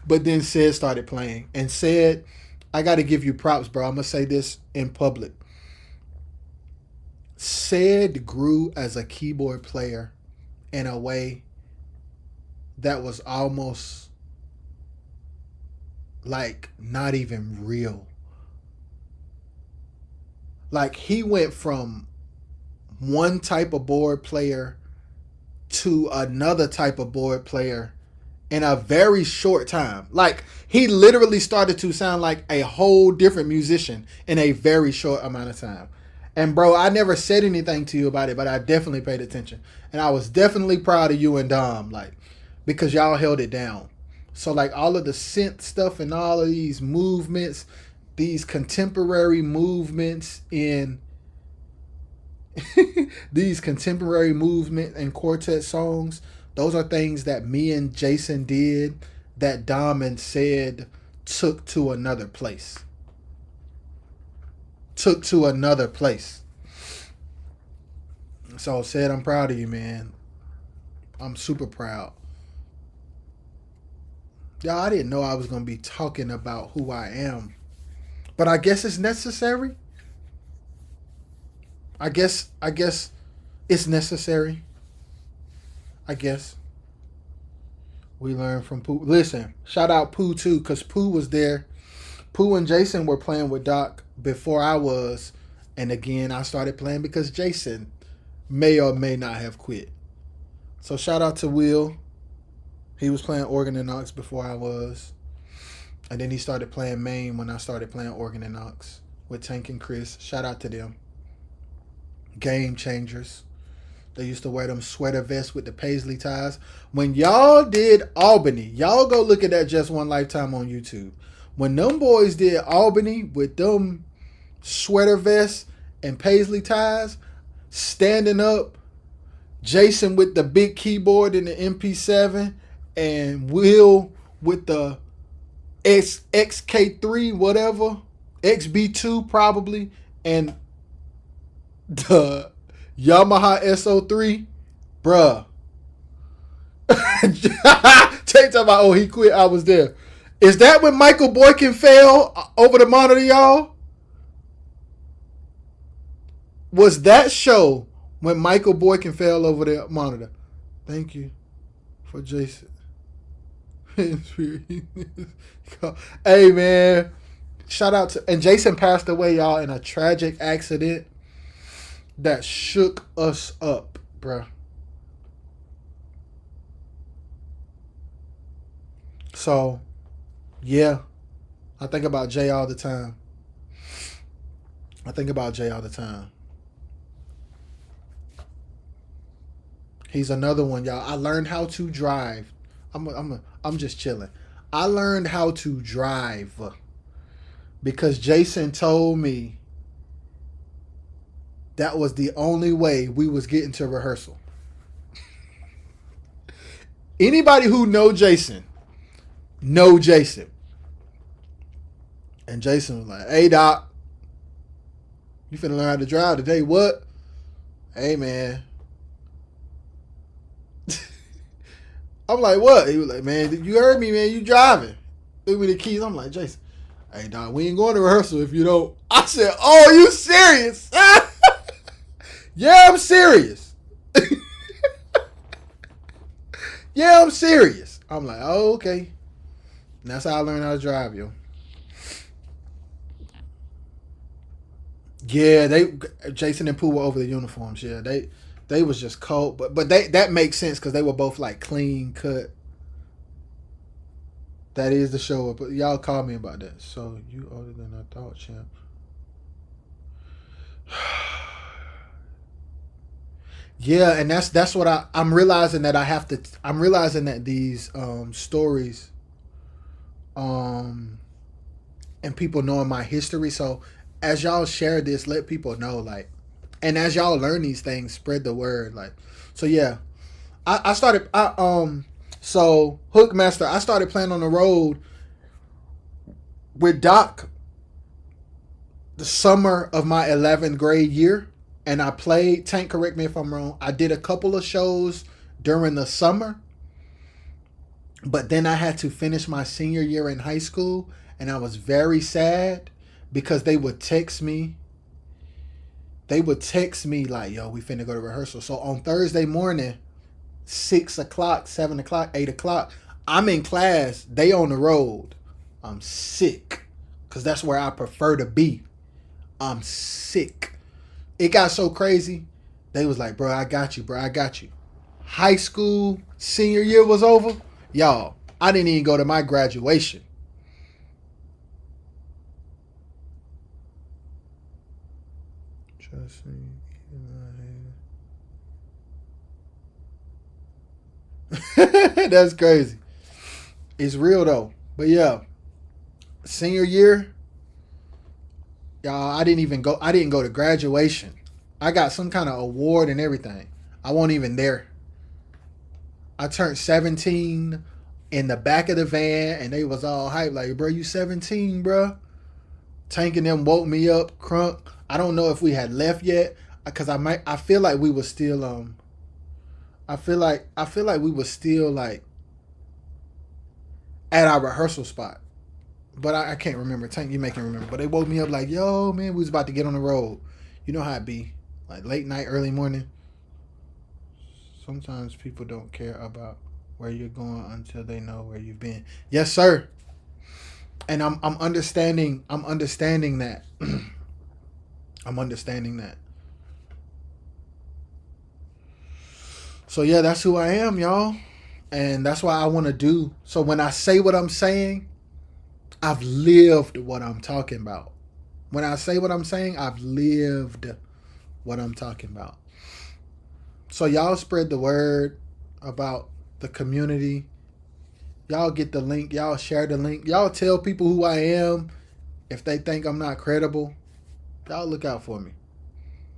But then Said started playing. And Said, I got to give you props, bro. I'm going to say this in public. Said grew as a keyboard player in a way that was almost like not even real. Like he went from one type of board player to another type of board player in a very short time. Like he literally started to sound like a whole different musician in a very short amount of time. And bro, I never said anything to you about it, but I definitely paid attention. And I was definitely proud of you and Dom, like, because y'all held it down. So like all of the synth stuff and all of these movements, these contemporary movements in these contemporary movement and quartet songs, those are things that me and Jason did that Dom and said took to another place. Took to another place. So said, I'm proud of you, man. I'm super proud. Y'all, I didn't know I was gonna be talking about who I am, but I guess it's necessary. I guess it's necessary. I guess we learned from Pooh. Listen, shout out Pooh too, cause Pooh was there. Pooh and Jason were playing with Doc before I was, and again I started playing because Jason may or may not have quit. So shout out to Will. He was playing organ and aux before I was. And then he started playing main when I started playing organ and aux with Tank and Chris. Shout out to them. Game changers. They used to wear them sweater vests with the paisley ties. When y'all did Albany, y'all go look at that Just One Lifetime on YouTube. When them boys did Albany with them sweater vests and paisley ties, standing up, Jason with the big keyboard in the MP7, and Will with the XK3, whatever, XB2 probably, and the Yamaha SO3, bruh. Take time about, oh, he quit, I was there. Is that when Michael Boykin fell over the monitor, y'all? Was that show when Michael Boykin fell over the monitor? Thank you for Jason. Hey, man. Shout out to... And Jason passed away, y'all, in a tragic accident that shook us up, bruh. So, yeah. I think about Jay all the time. He's another one, y'all. I learned how to drive. I'm just chilling. I learned how to drive because Jason told me that was the only way we was getting to rehearsal. Anybody who know Jason. And Jason was like, hey, Doc, you finna learn how to drive today. What? Hey, man. I'm like, what? He was like, man, you heard me, man. You driving. Look me the keys. I'm like, Jason, hey, Doc, we ain't going to rehearsal if you don't. I said, oh, you serious? Yeah, I'm serious. Yeah, I'm serious. I'm like, oh, okay. And that's how I learned how to drive, yo. Yeah, Jason and Pooh were over the uniforms. Yeah, they was just cold, but that makes sense because they were both like clean cut. That is the show, but y'all call me about that. So you older than I thought, champ. Yeah, and that's what I'm realizing that I have to. I'm realizing that these stories, and people knowing my history. So as y'all share this, let people know, like, and as y'all learn these things, spread the word, like. So yeah, I started. So Hookmaster, I started playing on the road with Doc the summer of my 11th grade year. And I played, Tank, correct me if I'm wrong, I did a couple of shows during the summer. But then I had to finish my senior year in high school. And I was very sad because they would text me. They would text me like, yo, we finna go to rehearsal. So on Thursday morning, 6 o'clock, 7 o'clock, 8 o'clock, I'm in class. They on the road. I'm sick because that's where I prefer to be. I'm sick. It got so crazy. They was like, bro, I got you, bro. I got you. High school, senior year was over. Y'all, I didn't even go to my graduation. Trust me. That's crazy. It's real though. But yeah, senior year, y'all, I didn't even go. I didn't go to graduation. I got some kind of award and everything. I wasn't even there. I turned 17 in the back of the van, and they was all hyped like, "Bro, you 17, bro." Tank and them woke me up, crunk. I don't know if we had left yet, cause I might. I feel like we was still. I feel like we was still like at our rehearsal spot. But I can't remember. Tank, you making remember. But they woke me up like, yo, man, we was about to get on the road. You know how it be. Like late night, early morning. Sometimes people don't care about where you're going until they know where you've been. Yes, sir. And I'm understanding that. I'm understanding that. So yeah, that's who I am, y'all. And that's why I want to do. So when I say what I'm saying, I've lived what I'm talking about. When I say what I'm saying, I've lived what I'm talking about. So y'all spread the word about the community. Y'all get the link. Y'all share the link. Y'all tell people who I am if they think I'm not credible. Y'all look out for me.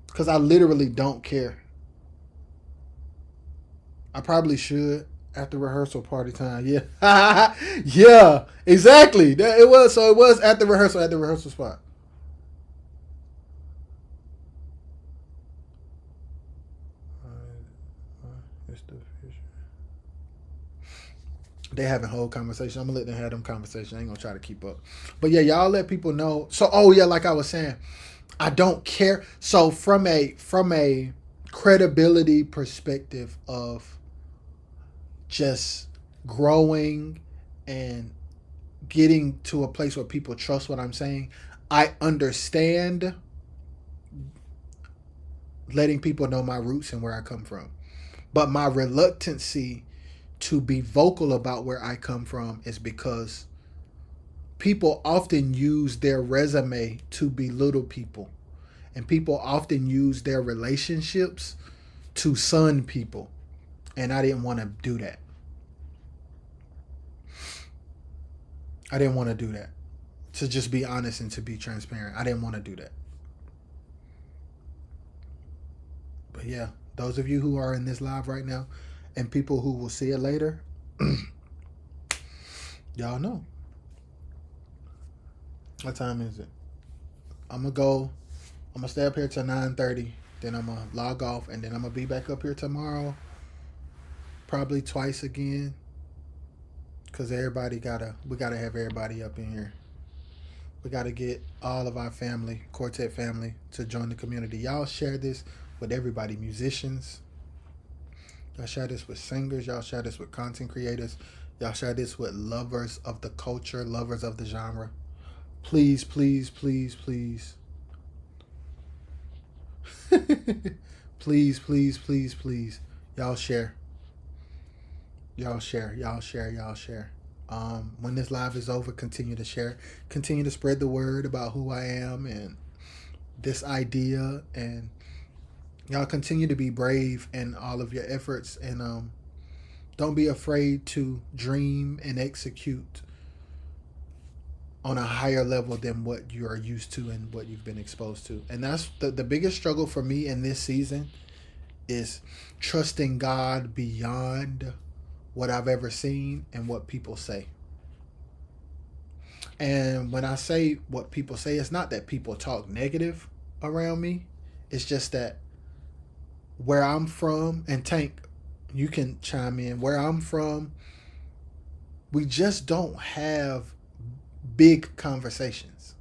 Because I literally don't care. I probably should at the rehearsal party time. Yeah. Yeah, exactly. It was. So it was at the rehearsal spot. They having whole conversation. I'm gonna let them have them conversation. I ain't gonna try to keep up. But yeah, y'all let people know. So oh yeah, like I was saying, I don't care. So from a credibility perspective of just growing and getting to a place where people trust what I'm saying, I understand letting people know my roots and where I come from. But my reluctancy to be vocal about where I come from is because people often use their resume to belittle people. And people often use their relationships to sun people. And I didn't want to do that. I didn't want to do that. To just be honest and to be transparent. I didn't want to do that. But yeah, those of you who are in this live right now and people who will see it later, y'all know. What time is it? I'm gonna go. I'm gonna stay up here till 9:30. Then I'm gonna log off, and then I'm gonna be back up here tomorrow, probably twice again. Cause we gotta have everybody up in here. We gotta get all of our family, Quartet family, to join the community. Y'all share this with everybody, musicians. Y'all share this with singers. Y'all share this with content creators. Y'all share this with lovers of the culture, lovers of the genre. Please, please, please, please. Please, please, please, please. Y'all share. Y'all share. Y'all share. Y'all share. When this live is over, continue to share. Continue to spread the word about who I am and this idea. And y'all continue to be brave in all of your efforts. And don't be afraid to dream and execute on a higher level than what you are used to and what you've been exposed to. And that's the biggest struggle for me in this season is trusting God beyond what I've ever seen and what people say. And when I say what people say, it's not that people talk negative around me. It's just that where I'm from, and Tank, you can chime in, where I'm from, we just don't have big conversations.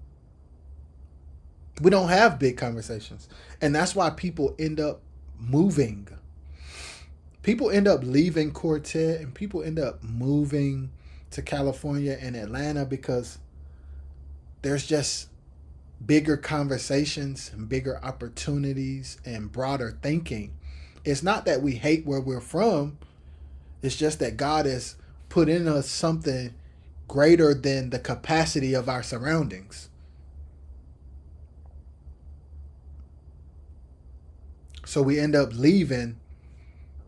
We don't have big conversations. And that's why people end up moving. People end up leaving Quartet and people end up moving to California and Atlanta because there's just bigger conversations and bigger opportunities and broader thinking. It's not that we hate where we're from. It's just that God has put in us something greater than the capacity of our surroundings. So we end up leaving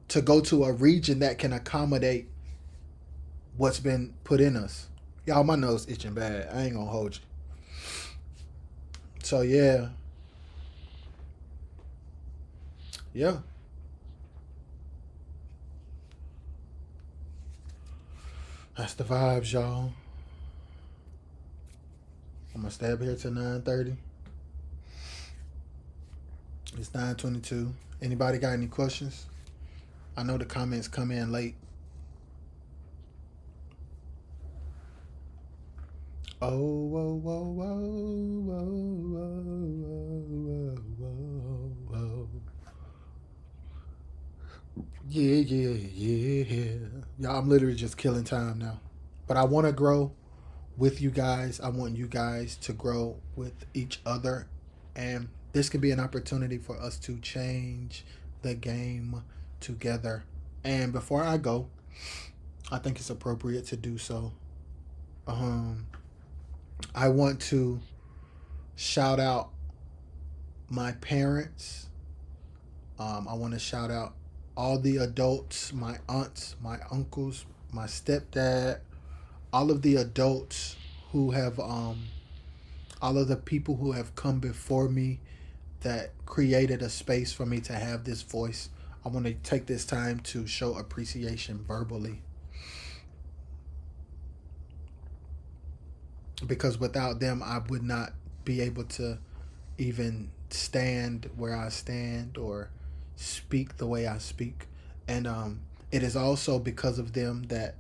to go to a region that can accommodate what's been put in us. Y'all, my nose itching bad. I ain't gonna hold you. So yeah, yeah. That's the vibes, y'all. I'm gonna stay up here till 9:30. It's 9:22. Anybody got any questions? I know the comments come in late. Oh, whoa, whoa, whoa, whoa, whoa, whoa, whoa. Yeah, yeah, yeah. Y'all, I'm literally just killing time now. But I want to grow with you guys. I want you guys to grow with each other. And this could be an opportunity for us to change the game together. And before I go, I think it's appropriate to do so. I want to shout out my parents. I want to shout out all the adults, my aunts, my uncles, my stepdad, all of the adults who have, all of the people who have come before me that created a space for me to have this voice. I want to take this time to show appreciation verbally. Because without them, I would not be able to even stand where I stand or speak the way I speak. And it is also because of them that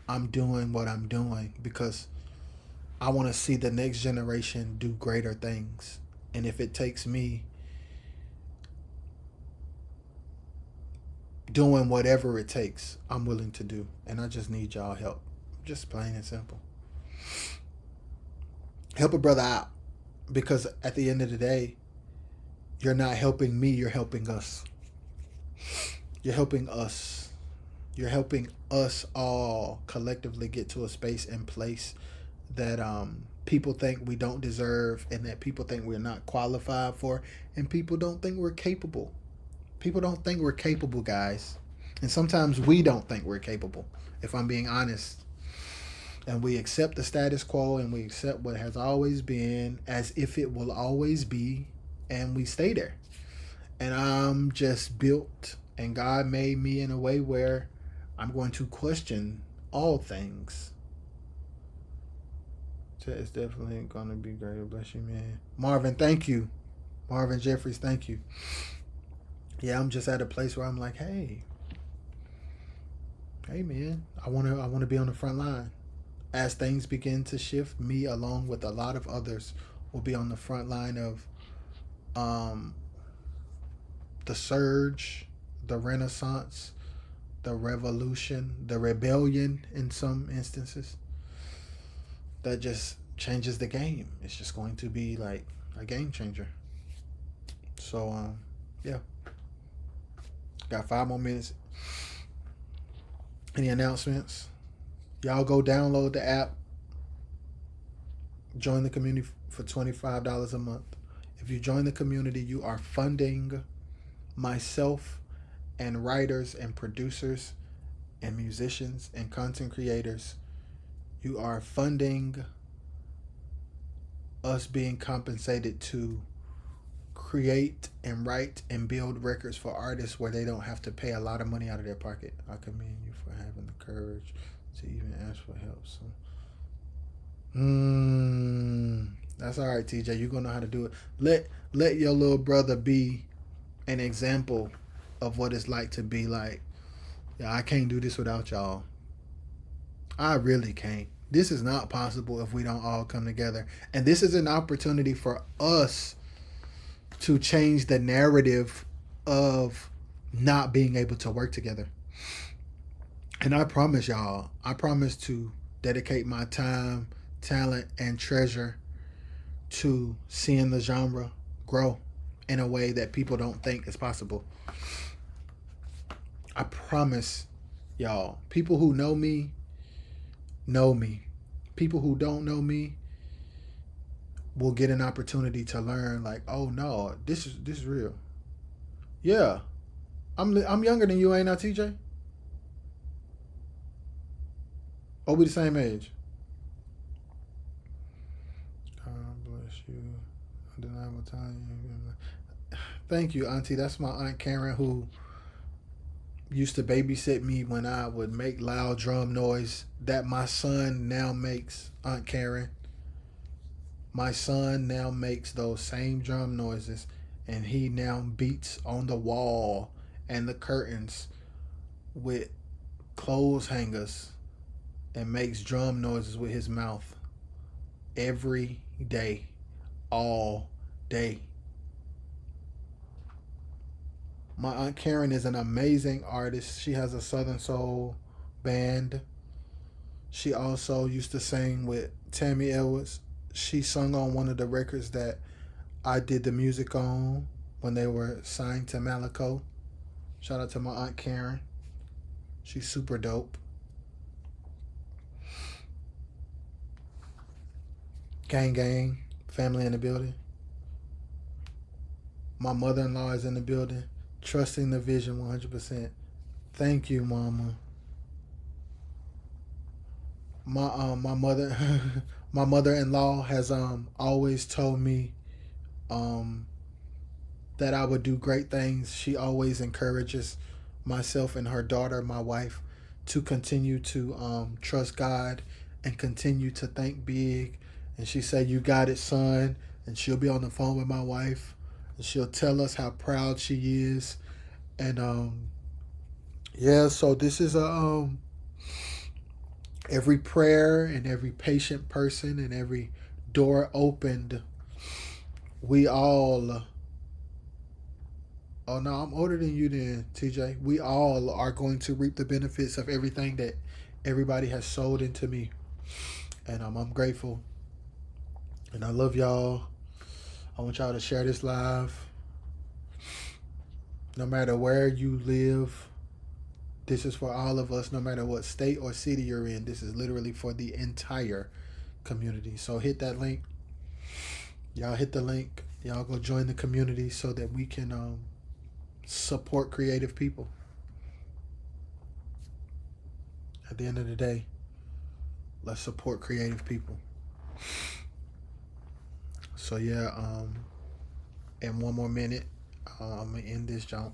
I'm doing what I'm doing, because I want to see the next generation do greater things. And if it takes me doing whatever it takes, I'm willing to do. And I just need y'all help. Just plain and simple. Help a brother out, because at the end of the day, you're not helping me, you're helping us. You're helping us. You're helping us all collectively get to a space and place that people think we don't deserve, and that people think we're not qualified for, and people don't think we're capable. People don't think we're capable, guys. And sometimes we don't think we're capable, if I'm being honest. And we accept the status quo, and we accept what has always been as if it will always be, and we stay there. And I'm just built, and God made me in a way where I'm going to question all things. It's definitely going to be great. Bless you, man. Marvin, thank you. Marvin Jeffries, thank you. Yeah, I'm just at a place where I'm like, hey, man, I want to be on the front line. As things begin to shift, me along with a lot of others will be on the front line of the surge, the renaissance, the revolution, the rebellion in some instances. That just changes the game. It's just going to be like a game changer. So, yeah. Got 5 more minutes. Any announcements? Y'all go download the app. Join the community for $25 a month. If you join the community, you are funding myself and writers and producers and musicians and content creators. You are funding us being compensated to create and write and build records for artists where they don't have to pay a lot of money out of their pocket. I commend you for having the courage to even ask for help. So, that's all right, TJ. You're gonna know how to do it. Let your little brother be an example of what it's like to be like, yeah, I can't do this without y'all. I really can't. This is not possible if we don't all come together. And this is an opportunity for us to change the narrative of not being able to work together. And I promise y'all, I promise to dedicate my time, talent, and treasure to seeing the genre grow in a way that people don't think is possible. I promise y'all, people who know me know me. People who don't know me will get an opportunity to learn, like, oh no, this is real. Yeah, I'm younger than you, ain't I, TJ? Oh, we the same age. God bless you. Undeniable time. Thank you, Auntie. That's my Aunt Karen who used to babysit me when I would make loud drum noise that my son now makes. Aunt Karen, my son now makes those same drum noises, and he now beats on the wall and the curtains with clothes hangers and makes drum noises with his mouth every day, all day. My Aunt Karen is an amazing artist. She has a Southern Soul band. She also used to sing with Tammy Edwards. She sung on one of the records that I did the music on when they were signed to Malaco. Shout out to my Aunt Karen. She's super dope. Gang gang. Family in the building. My mother in law is in the building. Trusting the vision 100%. Thank you, mama. My mother my mother in law has always told me um that I would do great things. She always encourages myself and her daughter, my wife, to continue to trust God and continue to think big. And she said, "You got it, son." And she'll be on the phone with my wife, and she'll tell us how proud she is. And yeah, so this is a every prayer and every patient person and every door opened. We all Oh no, I'm older than you then, TJ. We all are going to reap the benefits of everything that everybody has sold into me. And I'm grateful. And I love y'all. I want y'all to share this live. No matter where you live, this is for all of us, no matter what state or city you're in. This is literally for the entire community. So hit that link. Y'all hit the link. Y'all go join the community so that we can support creative people. At the end of the day, let's support creative people. So yeah, in one more minute, I'm gonna end this jump.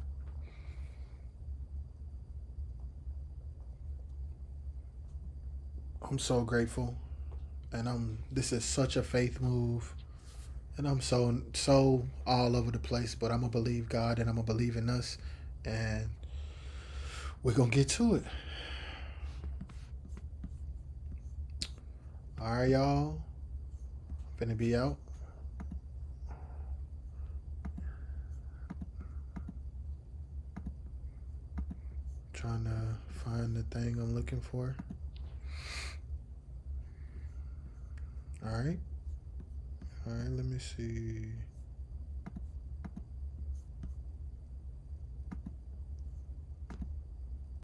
I'm so grateful, and This is such a faith move, and I'm so all over the place. But I'm gonna believe God, and I'm gonna believe in us, and we're gonna get to it. All right, y'all. Finna be out. Trying to find the thing I'm looking for. All right. All right. Let me see.